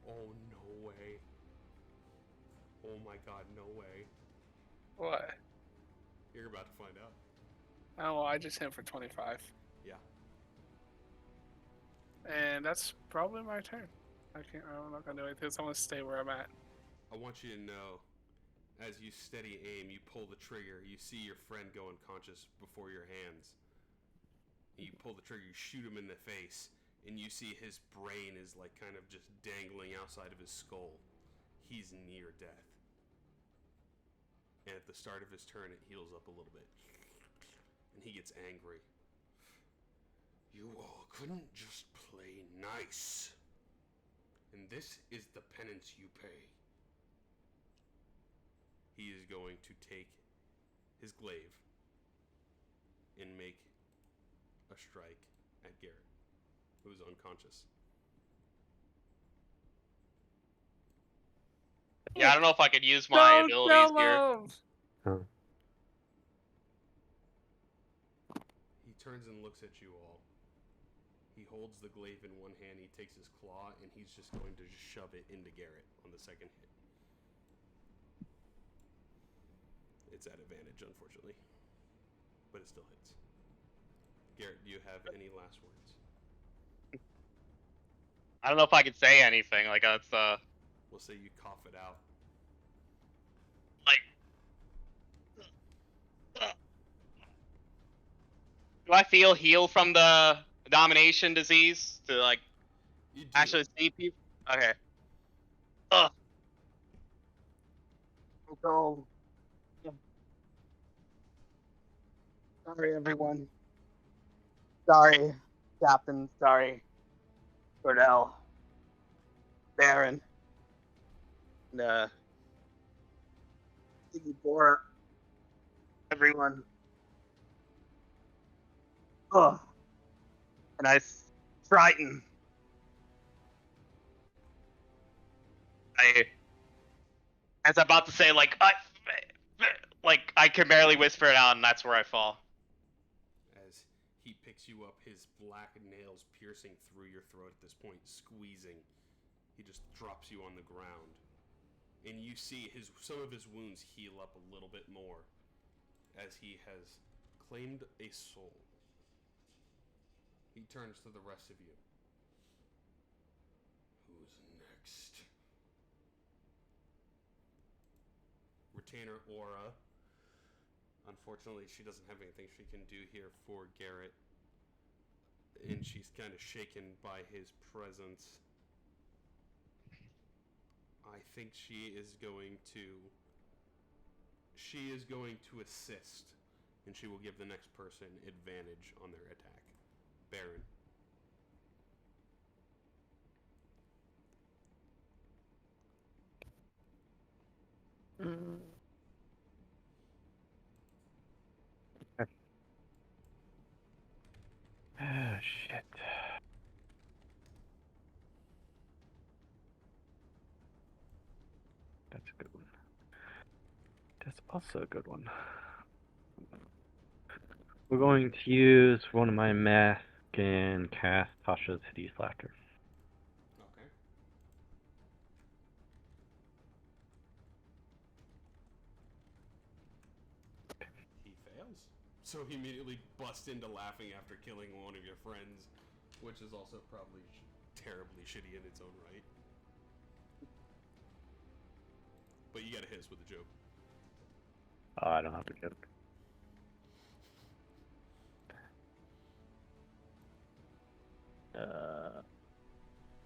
Oh, no way. Oh my god, no way. what? You're about to find out. Oh, well, I just hit for 25. Yeah. And that's probably my turn. I'm not going to do anything, so I'm going to stay where I'm at. I want you to know, as you steady aim, you pull the trigger, you see your friend go unconscious before your hands. You pull the trigger, you shoot him in the face, and you see his brain is like kind of just dangling outside of his skull. He's near death. And at the start of his turn, it heals up a little bit. And he gets angry. You all couldn't just play nice. And this is the penance you pay. He is going to take his glaive and make a strike at Garrett, who is unconscious. Yeah, I don't know if I could use my Don't abilities kill here. him! He turns and looks at you all. He holds the glaive in one hand, he takes his claw, and he's just going to just shove it into Garrett on the second hit. It's at advantage, unfortunately. But it still hits. Garrett, do you have any last words? I don't know if I could say anything. Like that's We'll say you cough it out. like. Do I feel healed from the domination disease to like You do. actually see people? Okay. Ugh. Go. Sorry, everyone. Sorry, Captain. Sorry, Cordell. Baron. Bora. Everyone. Ugh. And I frightened. As I'm about to say, like I can barely whisper it out, and that's where I fall. As he picks you up, his black nails piercing through your throat at this point, squeezing. He just drops you on the ground. And you see some of his wounds heal up a little bit more as he has claimed a soul. He turns to the rest of you. Who's next? Retainer Aura. Unfortunately, she doesn't have anything she can do here for Garrett. And she's kind of shaken by his presence. I think she is going to assist, and she will give the next person advantage on their attack. Baron. Oh, shit. That's a good one. That's also a good one. We're going to use one of my mask and cast Tasha's Hideous Laughter. Okay. He fails. So he immediately busts into laughing after killing one of your friends, which is also probably terribly shitty in its own right. But you gotta hit us with a joke. Oh, I don't have to joke.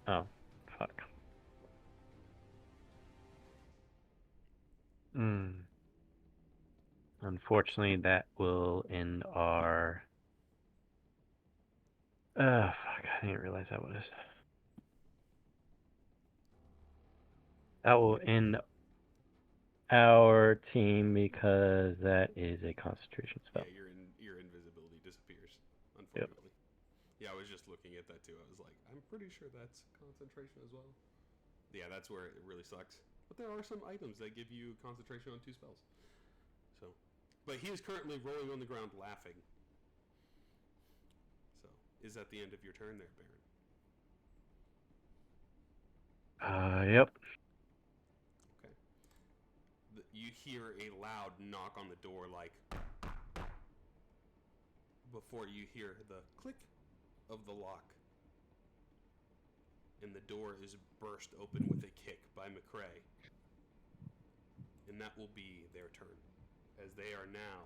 Oh, fuck. Unfortunately, that will end our... fuck, I didn't realize that was... That will end our team because that is a concentration spell. Yeah, your invisibility disappears, unfortunately. Yeah, I was just looking at that too. I was like, I'm pretty sure that's concentration as well. Yeah, that's where it really sucks. But there are some items that give you concentration on 2 spells. So, but he is currently rolling on the ground laughing. So, is that the end of your turn there, Baron? Yep. Okay. You hear a loud knock on the door, like, before you hear the click of the lock. And the door is burst open with a kick by McCrae. And that will be their turn, as they are now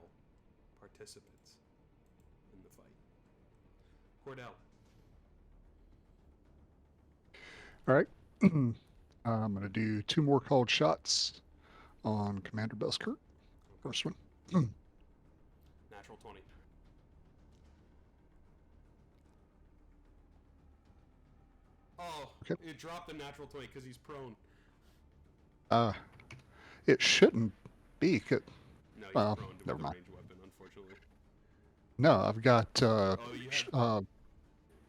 participants in the fight. Cordell. All right. I'm going to do 2 more called shots on Commander Belskirk. First one. Natural 20. Oh, Okay. it dropped the natural 20 because he's prone. It shouldn't be. No, he's Well, prone to never with a mind. ranged weapon, unfortunately. No, I've got. Oh, you had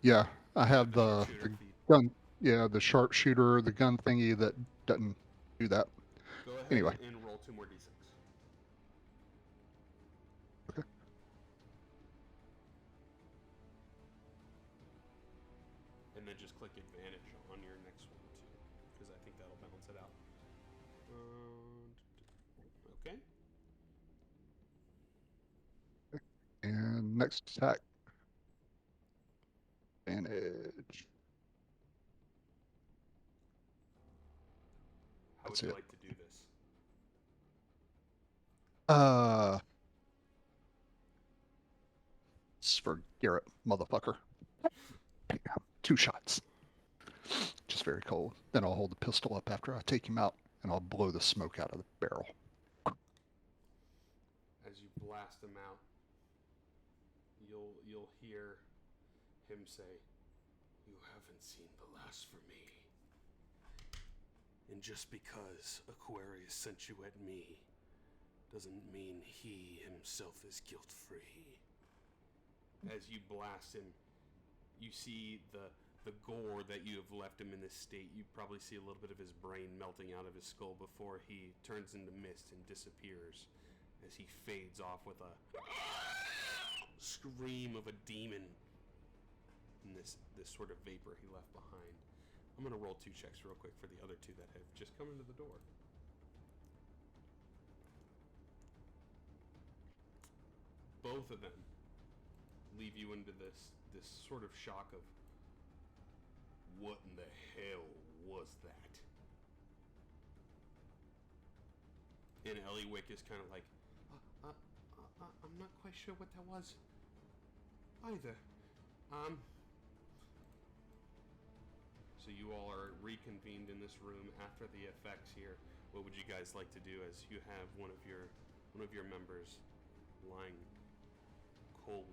Yeah, I have the the sharpshooter feat. gun. Yeah, the sharpshooter, the gun thingy that doesn't do that. Go ahead Anyway. and roll 2 more d6. Okay. And then just click advantage on your next one too, because I think that'll balance it out. Okay. And next attack. Advantage. How That's would you it. like to do this? It's for Garrett, motherfucker. Bam. 2 shots. Just very cold. Then I'll hold the pistol up after I take him out, and I'll blow the smoke out of the barrel. As you blast him out, you'll hear him say, "You haven't seen the last for me. And just because Aquarius sent you at me doesn't mean he himself is guilt-free." As you blast him, you see the gore that you have left him in this state. You probably see a little bit of his brain melting out of his skull before he turns into mist and disappears as he fades off with a scream of a demon in this sort of vapor he left behind. I'm going to roll 2 checks real quick for the other 2 that have just come into the door. Both of them leave you into this sort of shock of, what in the hell was that? And Eliwick is kind of like, I'm not quite sure what that was either. So you all are reconvened in this room after the effects here. What would you guys like to do as you have one of your members lying cold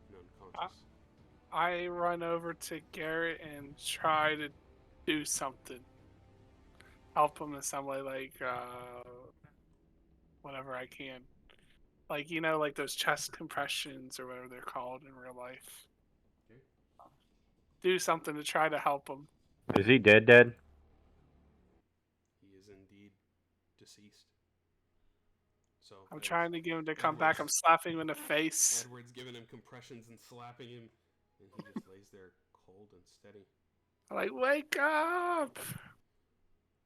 and unconscious? I run over to Garrett and try to do something. Help him in some way, like whatever I can. Like, like those chest compressions or whatever they're called in real life. Okay. Do something to try to help him. Is he dead? He is indeed deceased. So I'm as trying to get him to come back. I'm Edward's- slapping him in the face. Edward's giving him compressions and slapping him, and he just lays there cold and steady. I'm like, wake up!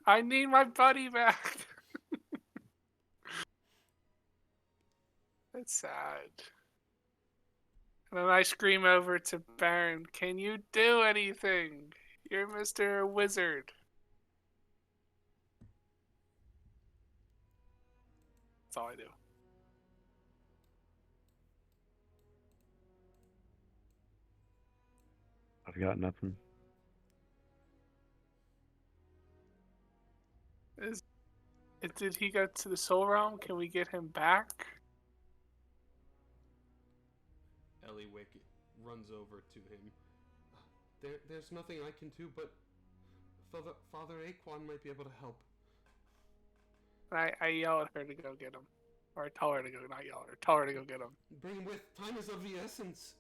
I need my buddy back. It's sad. And then I scream over to Baron, can you do anything? You're Mr. Wizard. That's all I do. I've got nothing. Did he go to the Soul Realm? Can we get him back? Eliwick runs over to him. There's nothing I can do, but Father Aquan might be able to help. I yell at her to go get him. Or I tell her to go, not yell at her, tell her to go get him. Bring him with. Time is of the essence.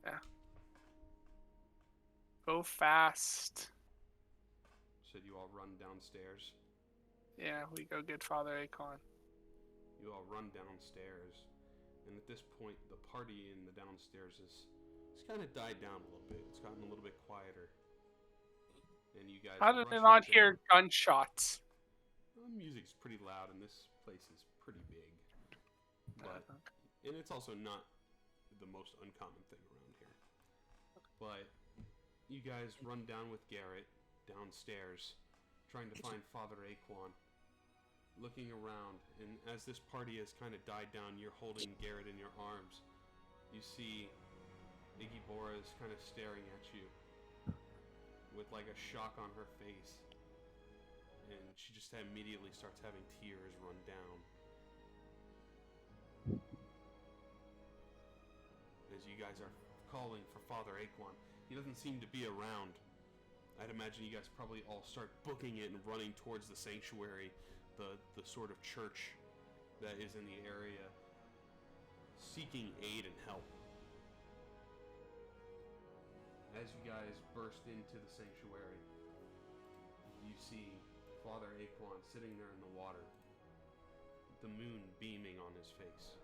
Yeah. Go fast. So you all run downstairs. Yeah, we go get Father Akon. You all run downstairs, and at this point, the party in the downstairs it's kind of died down a little bit. It's gotten a little bit quieter, and you guys. How did rush they not into- hear gunshots? Well, music's pretty loud, and this place is pretty big. But and it's also not the most uncommon thing around here. But you guys run down with Garrett downstairs, trying to find Father Aquan. Looking around, and as this party has kind of died down, you're holding Garrett in your arms. You see Iggy Bora is kind of staring at you with like a shock on her face, and she just immediately starts having tears run down. As you guys are calling for Father Aquan, he doesn't seem to be around. I'd imagine you guys probably all start booking it and running towards the sanctuary, the sort of church that is in the area, seeking aid and help. As you guys burst into the sanctuary, you see Father Aquan sitting there in the water, the moon beaming on his face.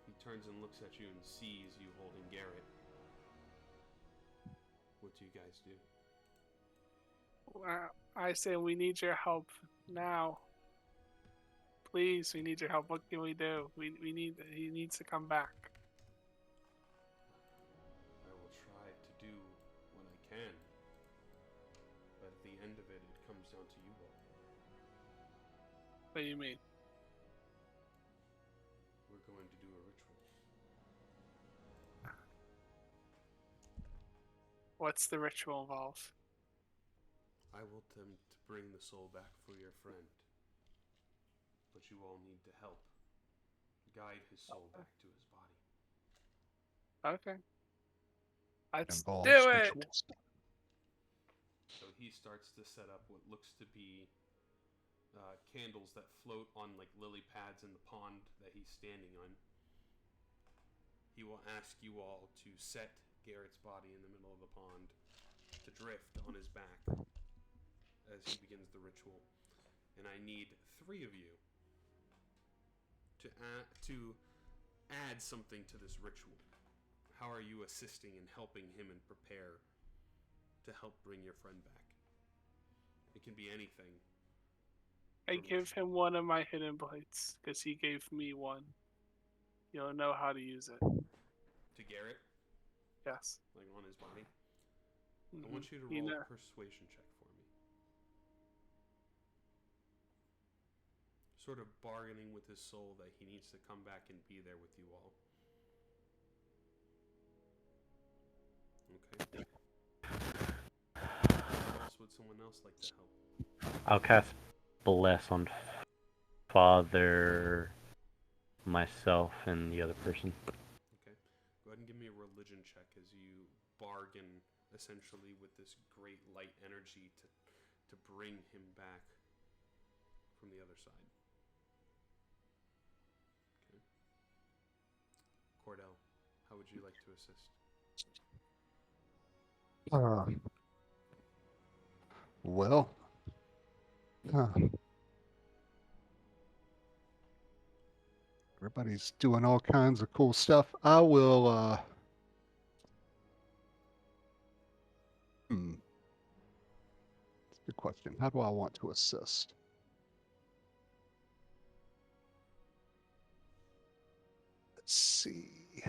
He turns and looks at you and sees you holding Garrett. What do you guys do? I say we need your help now. Please, we need your help. What can we do? He needs to come back. I will try to do what I can, but at the end of it, it comes down to you all. What do you mean? We're going to do a ritual. What's the ritual involve? I will attempt to bring the soul back for your friend, but you all need to help guide his soul back to his body. Okay. Let's Involves do it! ritual stuff. So he starts to set up what looks to be candles that float on like lily pads in the pond that he's standing on. He will ask you all to set Garrett's body in the middle of the pond to drift on his back as he begins the ritual. And I need 3 of you to add something to this ritual. How are you assisting and helping him and prepare to help bring your friend back? It can be anything. I give him one of my hidden blades, because he gave me one. You'll know how to use it. To Garrett, Yes. like on his body. Mhm. I want you to You roll know. a persuasion check for me. Sort of bargaining with his soul that he needs to come back and be there with you all. Okay. How else would someone else like to help? I'll cast Bless on Father, myself, and the other person. Okay. Go ahead and give me a religion check as you bargain essentially with this great light energy to bring him back from the other side. Okay. Cordell, how would you like to assist? Well, Huh. Everybody's doing all kinds of cool stuff. I will, That's a good question. How do I want to assist? Let's see.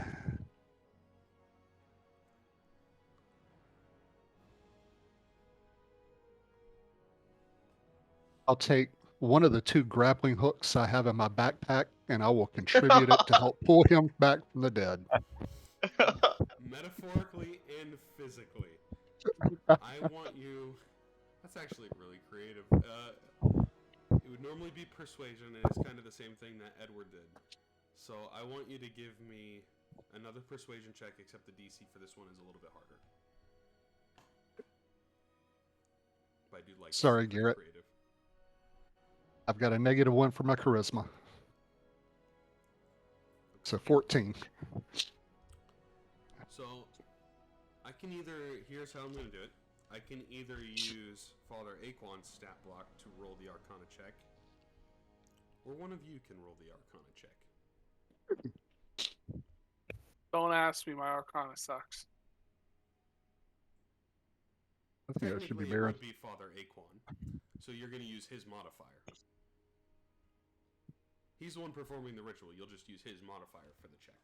I'll take one of the 2 grappling hooks I have in my backpack, and I will contribute it to help pull him back from the dead. Metaphorically and physically. I want you. That's actually really creative. It would normally be persuasion, and it's kind of the same thing that Edward did. So I want you to give me another persuasion check, except the DC for this one is a little bit harder. But I do like. Sorry, it's really Garrett. Creative. I've got a -1 for my charisma. So 14. So I can either. Here's how I'm going to do it. I can either use Father Aquan's stat block to roll the Arcana check, or one of you can roll the Arcana check. Don't ask me, my Arcana sucks. I think that should be Technically, it Baron. would be Father Aquan, so you're going to use his modifier. He's the one performing the ritual. You'll just use his modifier for the check.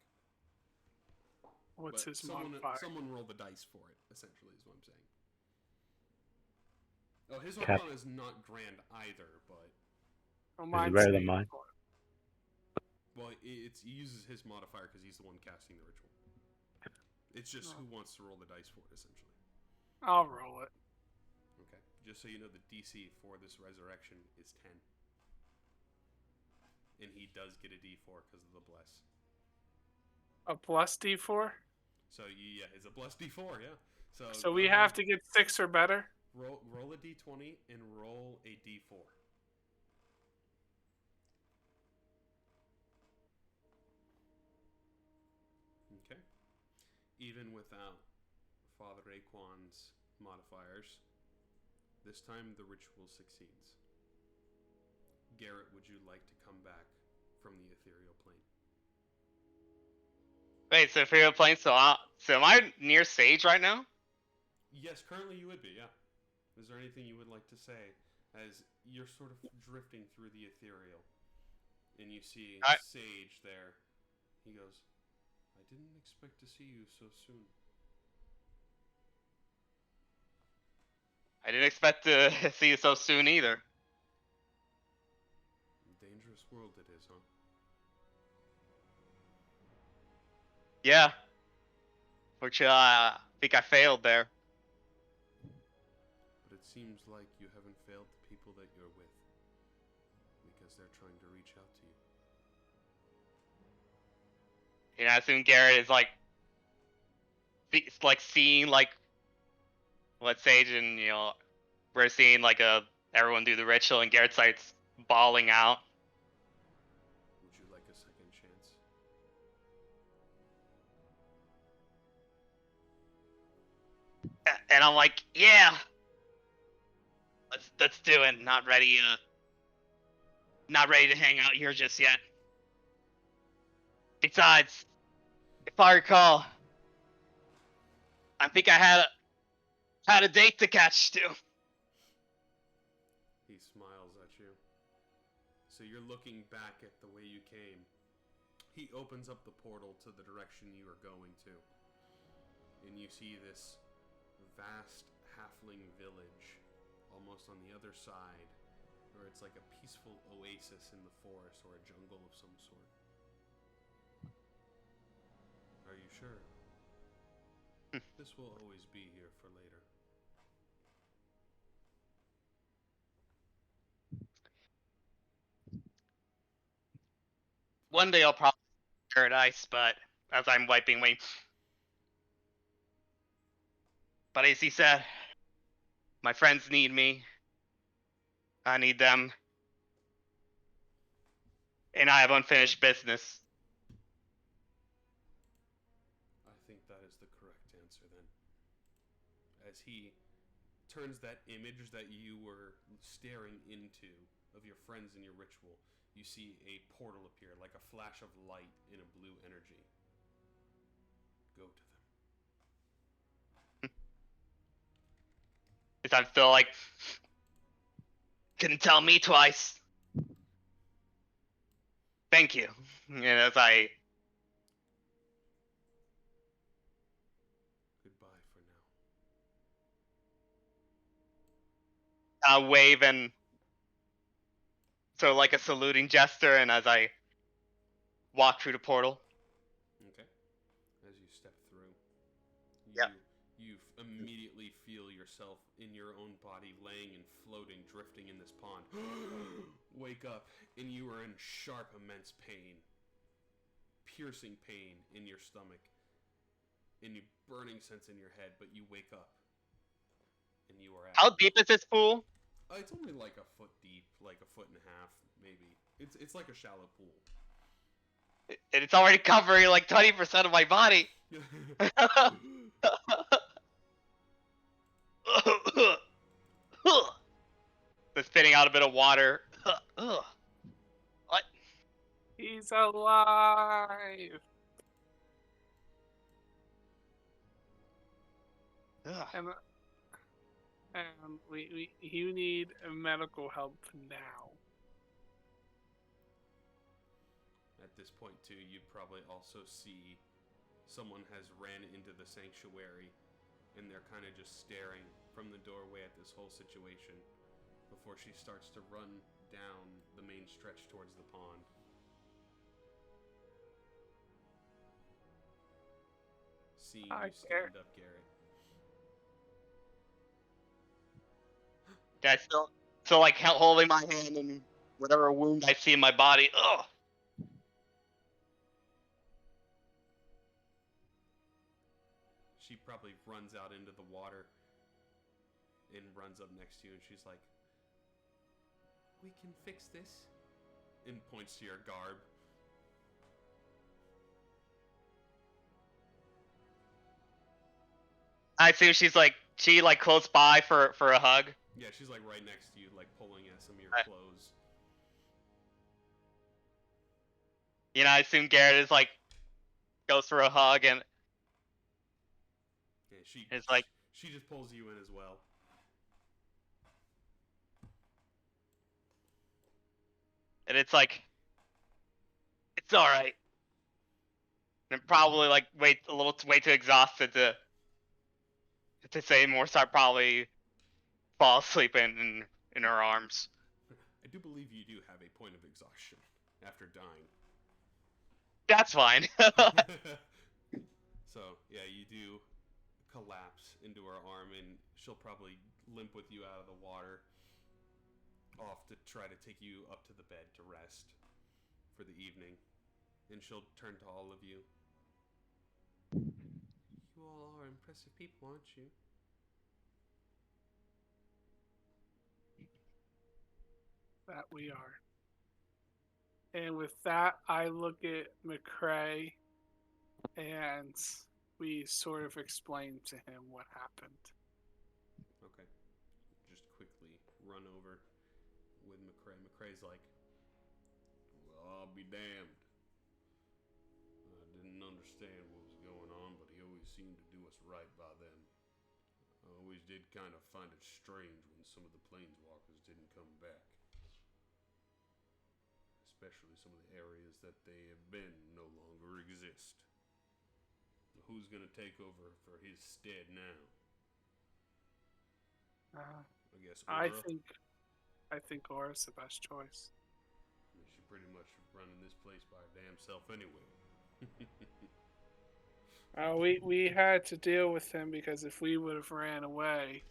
What's But his modifier? Someone roll the dice for it, essentially, is what I'm saying. Oh, his Cap- Arcana is not grand either, but... Oh, Is it mine's better than mine? Well, he uses his modifier because he's the one casting the ritual. It's just who wants to roll the dice for it, essentially. I'll roll it. Okay. Just so you know, the DC for this resurrection is 10. And he does get a D4 because of the bless. A plus D4? So, yeah, it's a blessed D4, yeah. So we have to get 6 or better? Roll a D20 and roll a D4. Okay. Even without Father Aquan's modifiers, this time the ritual succeeds. Garrett, would you like to come back from the ethereal plane? Wait, so Ethereal plane, so am I near Sage right now? Yes, currently you would be, yeah. Is there anything you would like to say as you're sort of drifting through the ethereal and you see Sage there? He goes, I didn't expect to see you so soon. I didn't expect to see you so soon either. Dangerous world it is, huh? Yeah. Which, I think I failed there. But it seems like you haven't failed the people that you're with, because they're trying to reach out to you. You know, I assume Garrett is like seeing like what Sage and we're seeing like everyone do the ritual and Garrett starts bawling out. Would you like a second chance? And I'm like, yeah, let's do it. Not ready to hang out here just yet. Besides, if I recall, I think I had a date to catch too. He smiles at you. So you're looking back at the way you came. He opens up the portal to the direction you are going to. And you see this vast halfling village almost on the other side, where it's like a peaceful oasis in the forest or a jungle of some sort. Are you sure? This will always be here for later. One day I'll probably paradise, but as I'm wiping away. But as he said, my friends need me. I need them. And I have unfinished business. I think that is the correct answer then. As he turns that image that you were staring into of your friends in your ritual. You see a portal appear, like a flash of light in a blue energy. Go to them. Is I'm still like, couldn't tell me twice. Thank you. And as I Goodbye for now. wave and sort of like a saluting gesture, and as I walk through the portal. Okay. As you step through, Yeah. you immediately feel yourself in your own body, laying and floating, drifting in this pond. Wake up, and you are in sharp, immense pain, piercing pain in your stomach, and a burning sense in your head. But you wake up, and you are at. How deep is this pool? It's only like a foot deep, like a foot and a half, maybe. It's like a shallow pool. And it's already covering like 20% of my body. They're spitting out a bit of water. What? He's alive. And you need medical help now. At this point, too, you'd probably also see someone has ran into the sanctuary, and they're kind of just staring from the doorway at this whole situation before she starts to run down the main stretch towards the pond. Seeing you stand up, Garrett. Yeah, still like holding my hand and whatever wound I see in my body. Ugh. She probably runs out into the water and runs up next to you, and she's like, "We can fix this," and points to your garb. I assume she like close by for a hug. Yeah, she's like right next to you, like pulling at some of your clothes. You know, I assume Garrett is like goes for a hug, and yeah, it's like she just pulls you in as well. and it's like it's all right. And probably like way too exhausted to say more. So I probably fall asleep in her arms. I do believe you do have a point of exhaustion after dying. That's fine. So, yeah, you do collapse into her arm, and she'll probably limp with you out of the water off to try to take you up to the bed to rest for the evening. And she'll turn to all of you. You all are impressive people, aren't you? That we are. And with that, I look at McCrae, and we sort of explain to him what happened. Okay. Just quickly run over with McCrae. McCrae's like, "Well, I'll be damned. I didn't understand what was going on, but he always seemed to do us right by them. I always did kind of find it strange when some of the planeswalkers didn't come back. Especially some of the areas that they have been no longer exist. Who's going to take over for his stead now? I guess Aura. I think Aura's the best choice. She pretty much running this place by her damn self anyway." We had to deal with him because if we would have ran away,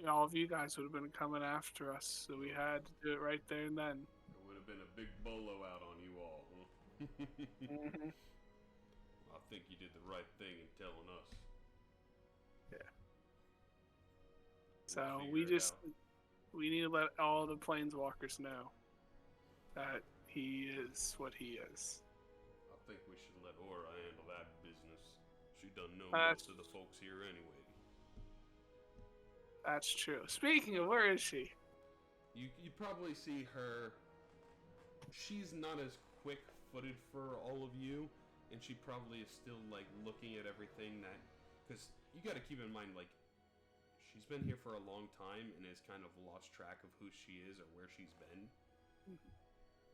all of you guys would have been coming after us. So we had to do it right there and then. It would have been a big bolo out on you all, huh? Mm-hmm. I think you did the right thing in telling us. Yeah. We'll So figure we need to let all the planeswalkers know that he is what he is. I think we should let Aura handle that business. She doesn't know Uh, most of the folks here anyway. That's true. Speaking of, where is she? You probably see her. She's not as quick-footed for all of you, and she probably is still like looking at everything that, because you got to keep in mind like she's been here for a long time and has kind of lost track of who she is or where she's been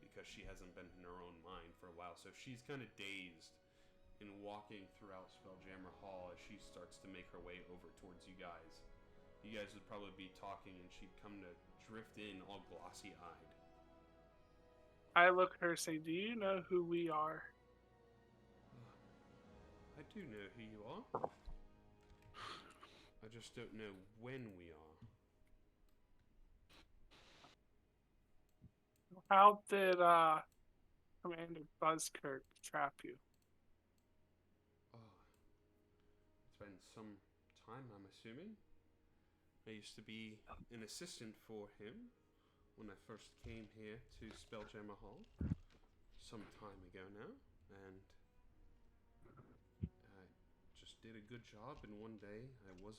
because she hasn't been in her own mind for a while. So she's kind of dazed and walking throughout Spelljammer Hall as she starts to make her way over towards you guys. You guys would probably be talking, and she'd come to drift in all glossy-eyed. I look at her and say, "Do you know who we are?" I do know who you are. I just don't know when we are. How did Commander Buzzkirk trap you? Oh, it's been some time, I'm assuming. I used to be an assistant for him when I first came here to Spelljammer Hall some time ago now, and I just did a good job, and one day I was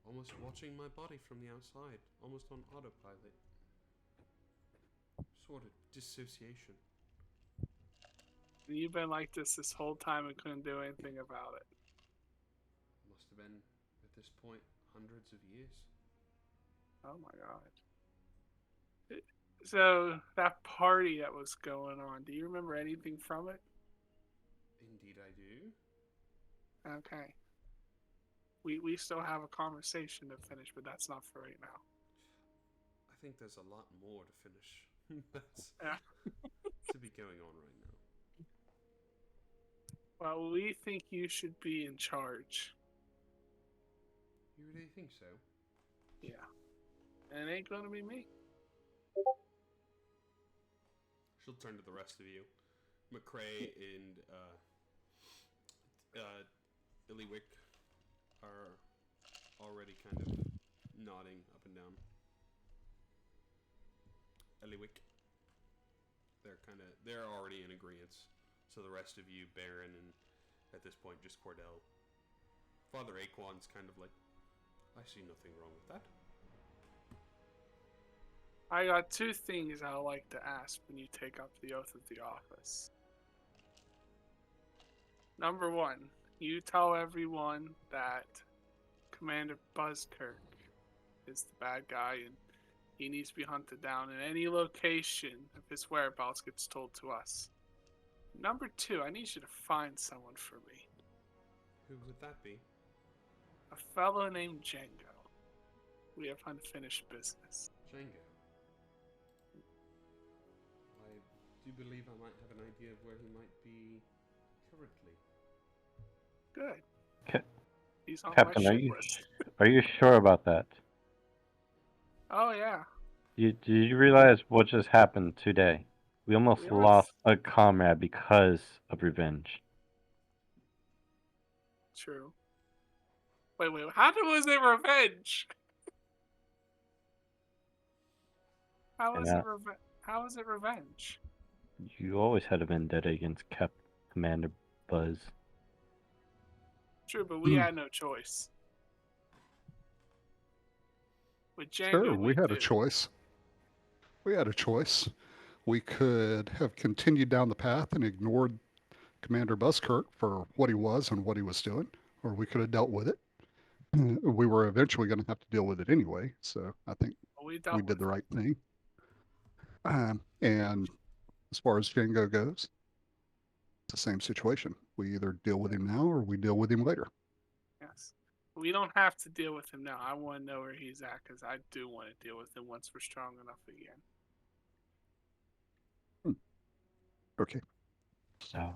almost watching my body from the outside, almost on autopilot. Sort of dissociation. You've been like this whole time and couldn't do anything about it. Must have been, at this point, hundreds of years. Oh my god. So, that party that was going on, do you remember anything from it? Indeed I do. Okay. We still have a conversation to finish, but that's not for right now. I think there's a lot more to finish. That's Yeah. to be going on right now. Well, we think you should be in charge. You really think so? Yeah. And it ain't gonna be me. She'll turn to the rest of you. McCrae and Illywick are already kind of nodding up and down. Illywick. They're already in agreement. So the rest of you, Baron, and at this point just Cordell. Father Aquan's kind of like, I see nothing wrong with that. I got two things I'd like to ask when you take up the oath of the office. Number one, you tell everyone that Commander Buzzkirk is the bad guy and he needs to be hunted down in any location if his whereabouts gets told to us. Number two, I need you to find someone for me. Who would that be? A fellow named Django. We have unfinished business. Django. I do believe I might have an idea of where he might be currently. Good. He's on Captain, my ship list. are you sure about that? Oh yeah. Did you realize what just happened today? We almost Yes. lost a comrade because of revenge. True. Wait. How was it revenge? How was it revenge? You always had a vendetta against Commander Buzz. True, but we had no choice. With Django, Sure, we had a do. choice. We had a choice. We could have continued down the path and ignored Commander Buskirk for what he was and what he was doing, or we could have dealt with it. We were eventually going to have to deal with it anyway, so I think we did the right thing. And as far as Django goes, it's the same situation. We either deal with him now or we deal with him later. Yes. We don't have to deal with him now. I want to know where he's at because I do want to deal with him once we're strong enough again. Okay. So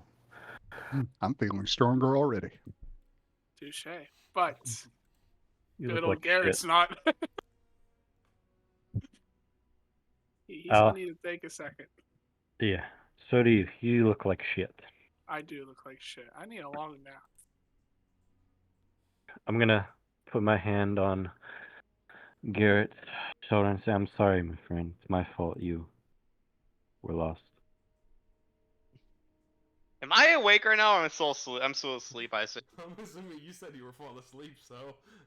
I'm feeling stronger already. Touche. But you good look old like Garrett's shit. not. He's gonna need to take a second. Yeah. So do you. You look like shit. I do look like shit. I need a long nap. I'm gonna put my hand on Garrett's shoulder and say, I'm sorry, my friend. It's my fault you were lost. Am I awake right now? Or I'm still asleep. I'm still asleep. I assume. I'm assuming you said you were falling asleep, so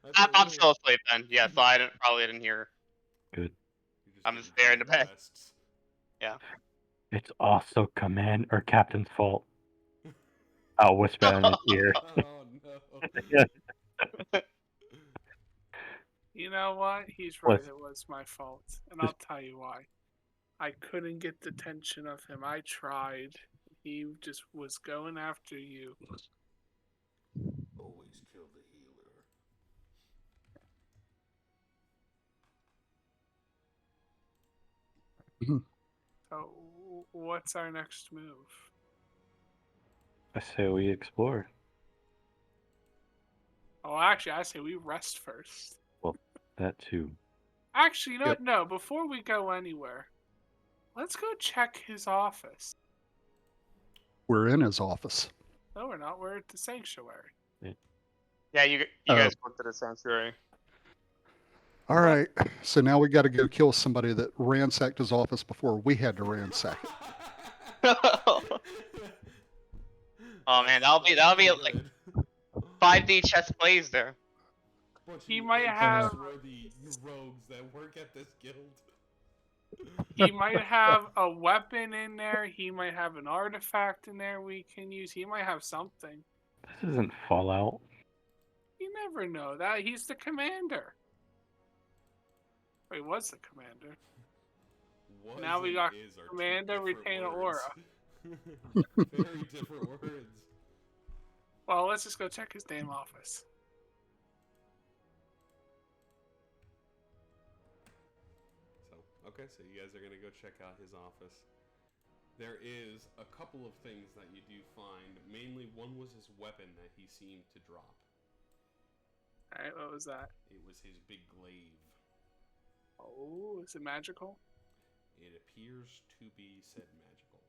that's I'm okay. still asleep then. Yeah, so I probably didn't hear. Good. You're I'm getting just there in the good bed. rests. Yeah. It's also command or captain's fault. I'll whisper in his ear. Oh no. You know what? He's What? right. It was my fault. And I'll tell you why. I couldn't get the attention of him. I tried. He just was going after you. Always kill the healer. So, what's our next move? I say we explore. Oh, actually, I say we rest first. That too. Actually, you know Yep. what? No, before we go anywhere, let's go check his office. We're in his office. No, we're not. We're at the sanctuary. Yeah, you guys went to the sanctuary. All right. So now we got to go kill somebody that ransacked his office before we had to ransack it. Oh man, that'll be like 5D chess plays there. He might have- the rogues that work at this guild. He might have a weapon in there. He might have an artifact in there we can use. He might have something. This isn't Fallout. You never know. That he's the commander. Wait, what's the commander? Was Now we and got is are two Commander, different retain words. aura. Very different words. Well, let's just go check his damn office. Okay, so you guys are gonna go check out his office. There is a couple of things that you do find. Mainly, one was his weapon that he seemed to drop. Alright, what was that? It was his big glaive. Oh, is it magical? It appears to be said magical.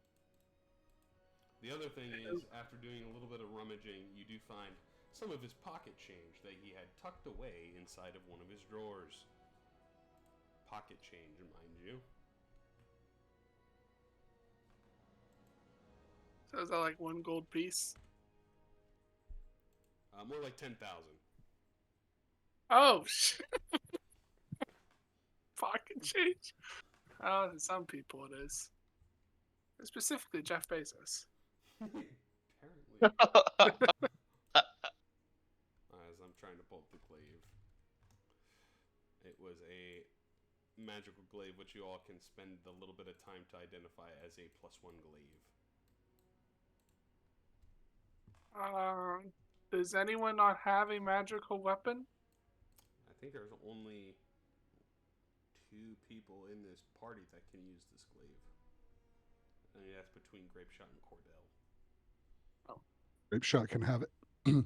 The other thing is, after doing a little bit of rummaging, you do find some of his pocket change that he had tucked away inside of one of his drawers. Pocket change, mind you. So is that like 1 gold piece? More like 10,000. Oh, shit. Pocket change? Oh, to some people it is. Specifically, Jeff Bezos. Apparently. As I'm trying to pull up the glaive. It was a magical glaive, which you all can spend a little bit of time to identify as a +1 glaive. Does anyone not have a magical weapon? I think there's only 2 people in this party that can use this glaive. And that's between Grapeshot and Cordell. Grapeshot can have it. Okay.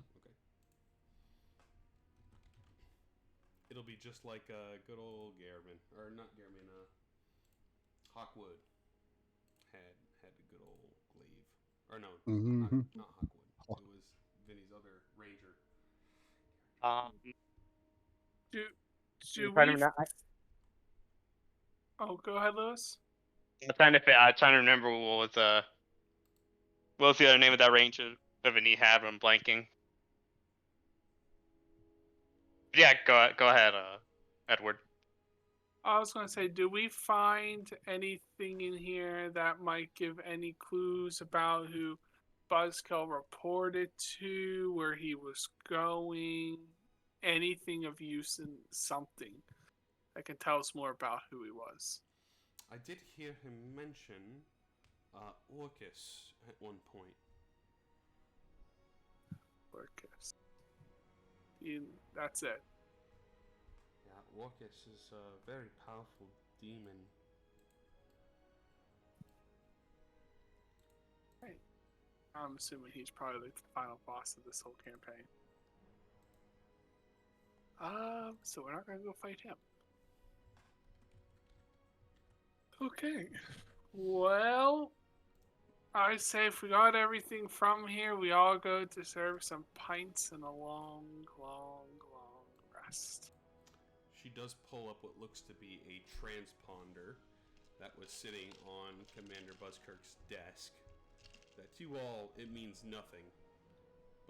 It'll be just like good old Garmin, or not Garmin, Hawkwood had a good old glaive, or no, Mm-hmm. not Hawkwood. It was Vinny's other ranger. Do I'm trying we? to Oh, go ahead, Lewis. I'm trying to remember what was the other name of that ranger that Vinny had. I'm blanking. Yeah, go ahead, Edward. I was gonna say, do we find anything in here that might give any clues about who Buzzkill reported to, where he was going, anything of use in something that can tell us more about who he was? I did hear him mention Orcus at one point. Orcus. That's it. Yeah, Orcus is a very powerful demon. Right. I'm assuming he's probably the final boss of this whole campaign. So we're not gonna go fight him. Okay. Well, I say if we got everything from here, we all go to serve some pints and a long, long, long rest. She does pull up what looks to be a transponder that was sitting on Commander Buzzkirk's desk. that to you all, it means nothing.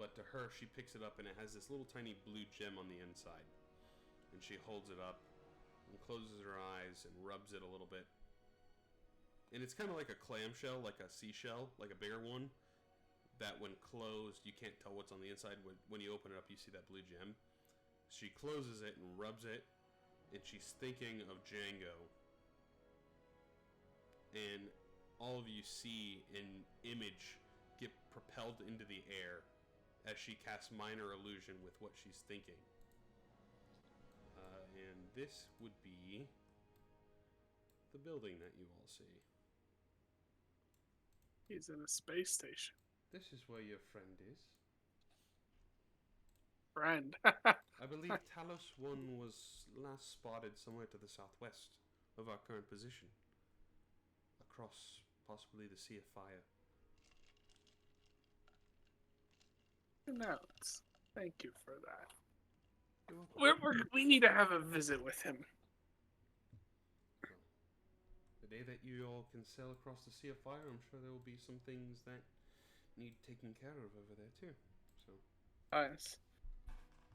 But to her, she picks it up and it has this little tiny blue gem on the inside. And she holds it up and closes her eyes and rubs it a little bit. And it's kind of like a clamshell, like a seashell, like a bigger one. That when closed, you can't tell what's on the inside. When you open it up, you see that blue gem. She closes it and rubs it. And she's thinking of Django. And all of you see an image get propelled into the air as she casts minor illusion with what she's thinking. And this would be the building that you all see. He's in a space station. This is where your friend is. Friend. I believe Talos 1 was last spotted somewhere to the southwest of our current position. Across possibly the Sea of Fire. Notes. Thank you for that. You're welcome. We need to have a visit with him. The day that you all can sail across the Sea of Fire, I'm sure there will be some things that need taken care of over there too. So. Nice.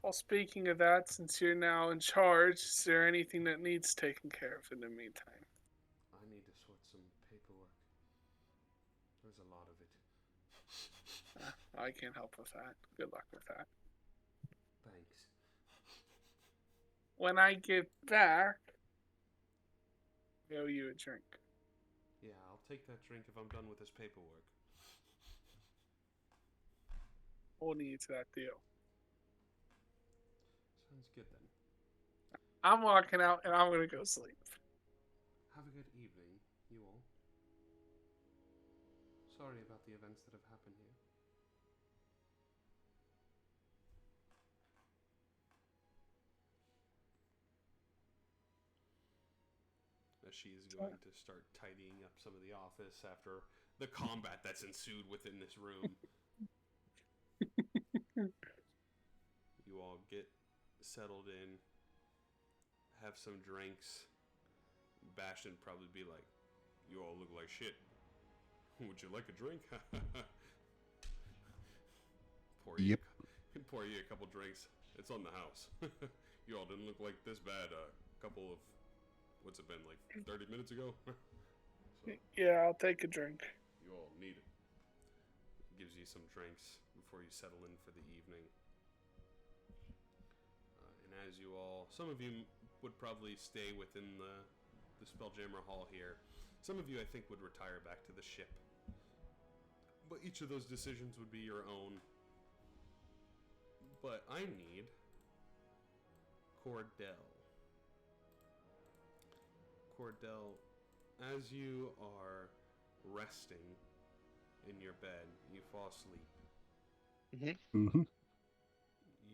Well, speaking of that, since you're now in charge, is there anything that needs taken care of in the meantime? I need to sort some paperwork. There's a lot of it. I can't help with that. Good luck with that. Thanks. When I get back, I owe you a drink. Yeah, I'll take that drink if I'm done with this paperwork. Holding you to that deal. Sounds good then. I'm walking out and I'm gonna go sleep. Have a good evening, you all. Sorry about the events that have happened here. As she is going to start tidying up some of the office after the combat that's ensued within this room. You all get settled in, have some drinks. Bastion probably be like, "You all look like shit. Would you like a drink?" Pour you a couple drinks. It's on the house. You all didn't look like this bad a couple of, what's it been, like 30 minutes ago? So, Yeah, I'll take a drink. you all need it. Gives you some drinks before you settle in for the evening. And as you all, some of you would probably stay within the Spelljammer Hall here. Some of you, I think, would retire back to the ship. But each of those decisions would be your own. But I need Cordell. Cordell, as you are resting in your bed, you fall asleep. Mm-hmm.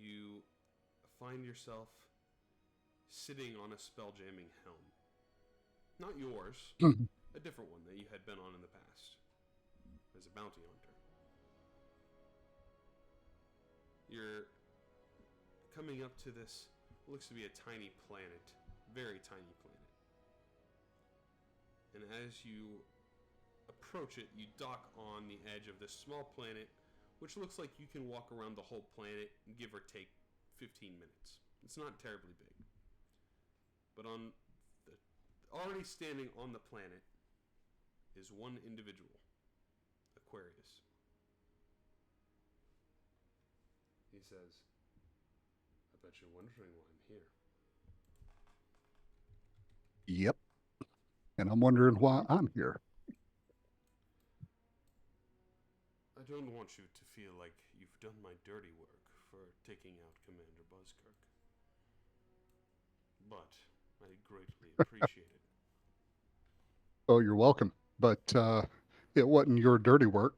You find yourself sitting on a spelljamming helm. Not yours, a different one that you had been on in the past as a bounty hunter. You're coming up to this, what looks to be a tiny planet, very tiny planet. And as you approach it, you dock on the edge of this small planet, which looks like you can walk around the whole planet, give or take 15 minutes. It's not terribly big. But already standing on the planet is one individual, Aquarius. He says, "I bet you're wondering why I'm here." Yep. And I'm wondering why I'm here. I don't want you to feel like you've done my dirty work for taking out Commander Buzzkirk. But I greatly appreciate it. Oh, you're welcome. But it wasn't your dirty work.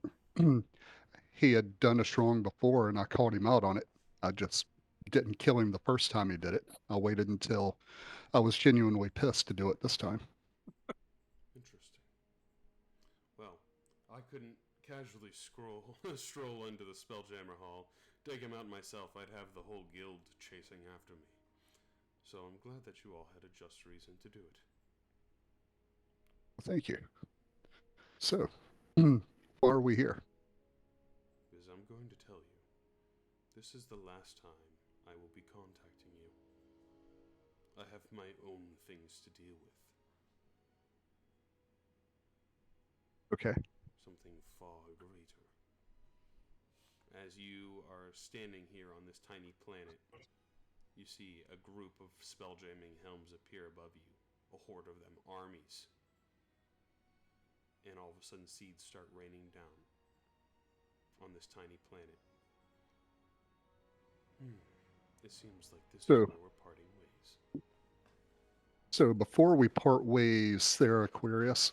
He had done us wrong before, and I called him out on it. I just didn't kill him the first time he did it. I waited until I was genuinely pissed to do it this time. Interesting. Well, I couldn't casually stroll into the Spelljammer Hall, take him out myself. I'd have the whole guild chasing after me. So I'm glad that you all had a just reason to do it. Thank you. So, why are we here? going to tell you, this is the last time I will be contacting you. I have my own things to deal with. Okay. Something far greater. As you are standing here on this tiny planet, you see a group of spelljamming helms appear above you. A horde of them, armies. And all of a sudden seeds start raining down on this tiny planet. It seems like this is So- where we're parting ways. So before we part ways there, Aquarius,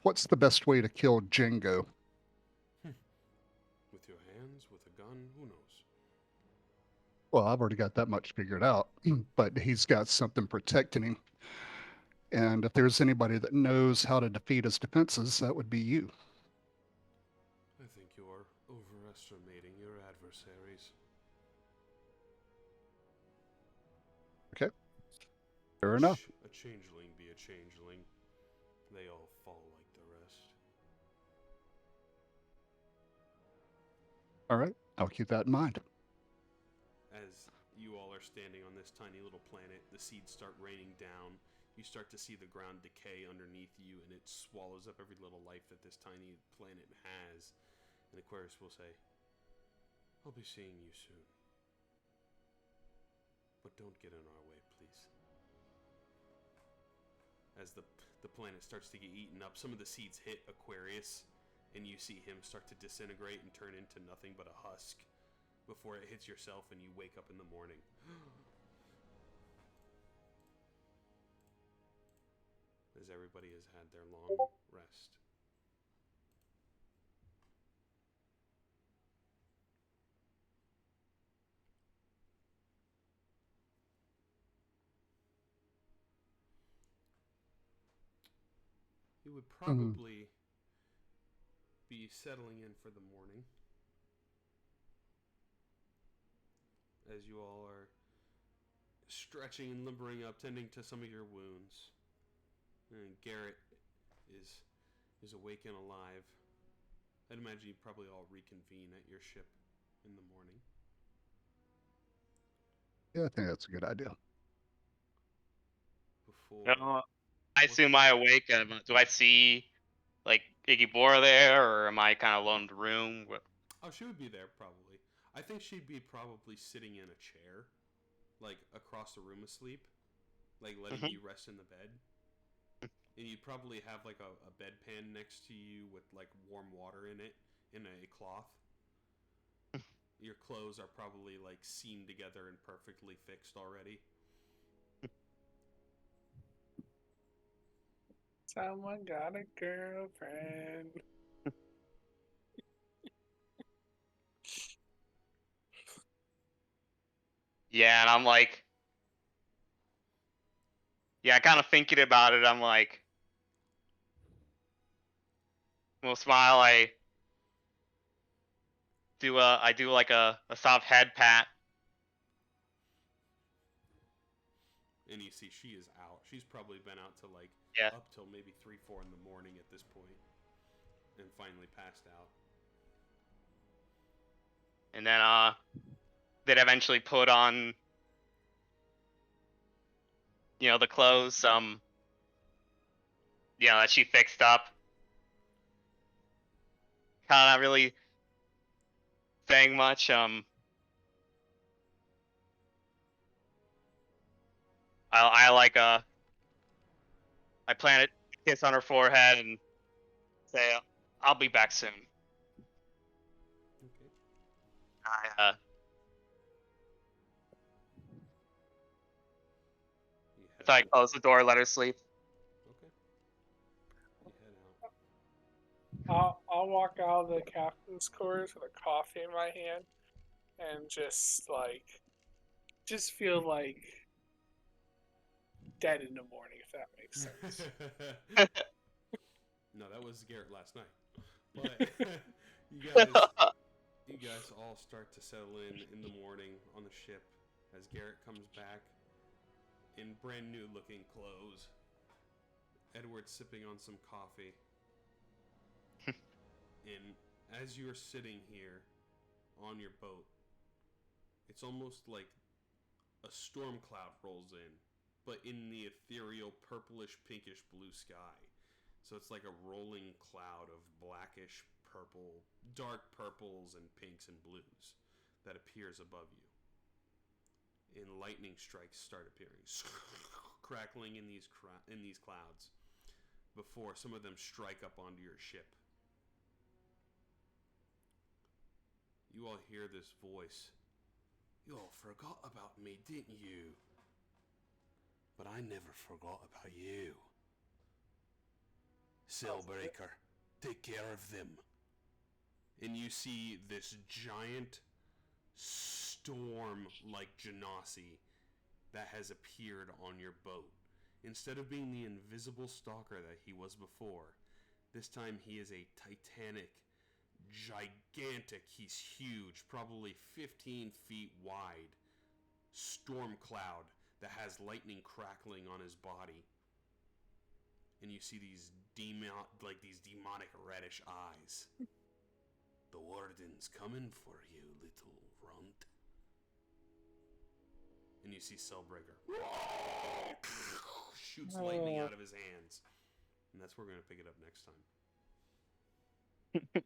what's the best way to kill Django? With your hands, with a gun, who knows? Well, I've already got that much figured out, but he's got something protecting him. And if there's anybody that knows how to defeat his defenses, that would be you. I think you're overestimating your adversaries. Fair enough. A changeling be a changeling. They all fall like the rest. All right, I'll keep that in mind. As you all are standing on this tiny little planet, the seeds start raining down. You start to see the ground decay underneath you, and it swallows up every little life that this tiny planet has. And Aquarius will say, I'll be seeing you soon. But don't get in our way, please. As the planet starts to get eaten up, some of the seeds hit Aquarius, and you see him start to disintegrate and turn into nothing but a husk before it hits yourself and you wake up in the morning. As everybody has had their long rest. You would probably be settling in for the morning. As you all are stretching and limbering up, tending to some of your wounds. And Garrett is awake and alive. I'd imagine you'd probably all reconvene at your ship in the morning. Yeah, I think that's a good idea. Before I assume I awake. Do I see like Iggy Bora there, or am I kind of alone in the room? Oh, she would be there probably. I think she'd be probably sitting in a chair, like across the room asleep, like letting you rest in the bed. And you'd probably have like a bedpan next to you with like warm water in it, in a cloth. Your clothes are probably like seamed together and perfectly fixed already. Someone got a girlfriend. Yeah, and I'm like, yeah, kind of thinking about it. I'm like, we'll smile. I do like a soft head pat. And you see she is out. She's probably been out to like Yeah. up till maybe 3-4 in the morning at this point, and finally passed out. And then they'd eventually put on, the clothes that she fixed up. Kind of not really saying much. I plant a kiss on her forehead and say, "I'll be back soon." Okay. I You so I head out. close the door, let her sleep. Okay. You head out. I'll walk out of the captain's quarters with a coffee in my hand and just feel like dead in the morning, if that makes sense. No, that was Garrett last night. But you guys all start to settle in the morning on the ship as Garrett comes back in brand new looking clothes. Edward sipping on some coffee. And as you're sitting here, on your boat. It's almost like a storm cloud rolls in, but in the ethereal purplish pinkish blue sky. So it's like a rolling cloud of blackish purple, dark purples and pinks and blues that appears above you. And lightning strikes start appearing, crackling in these clouds before some of them strike up onto your ship. You all hear this voice. You all forgot about me, didn't you? But I never forgot about you. Cellbreaker, take care of them. And you see this giant storm like Genasi that has appeared on your boat. Instead of being the invisible stalker that he was before, this time he is a titanic, gigantic, he's huge, probably 15 feet wide, storm cloud that has lightning crackling on his body. And you see these demonic reddish eyes. The warden's coming for you, little runt. And you see Cellbreaker shoots lightning out of his hands. And that's where we're going to pick it up next time.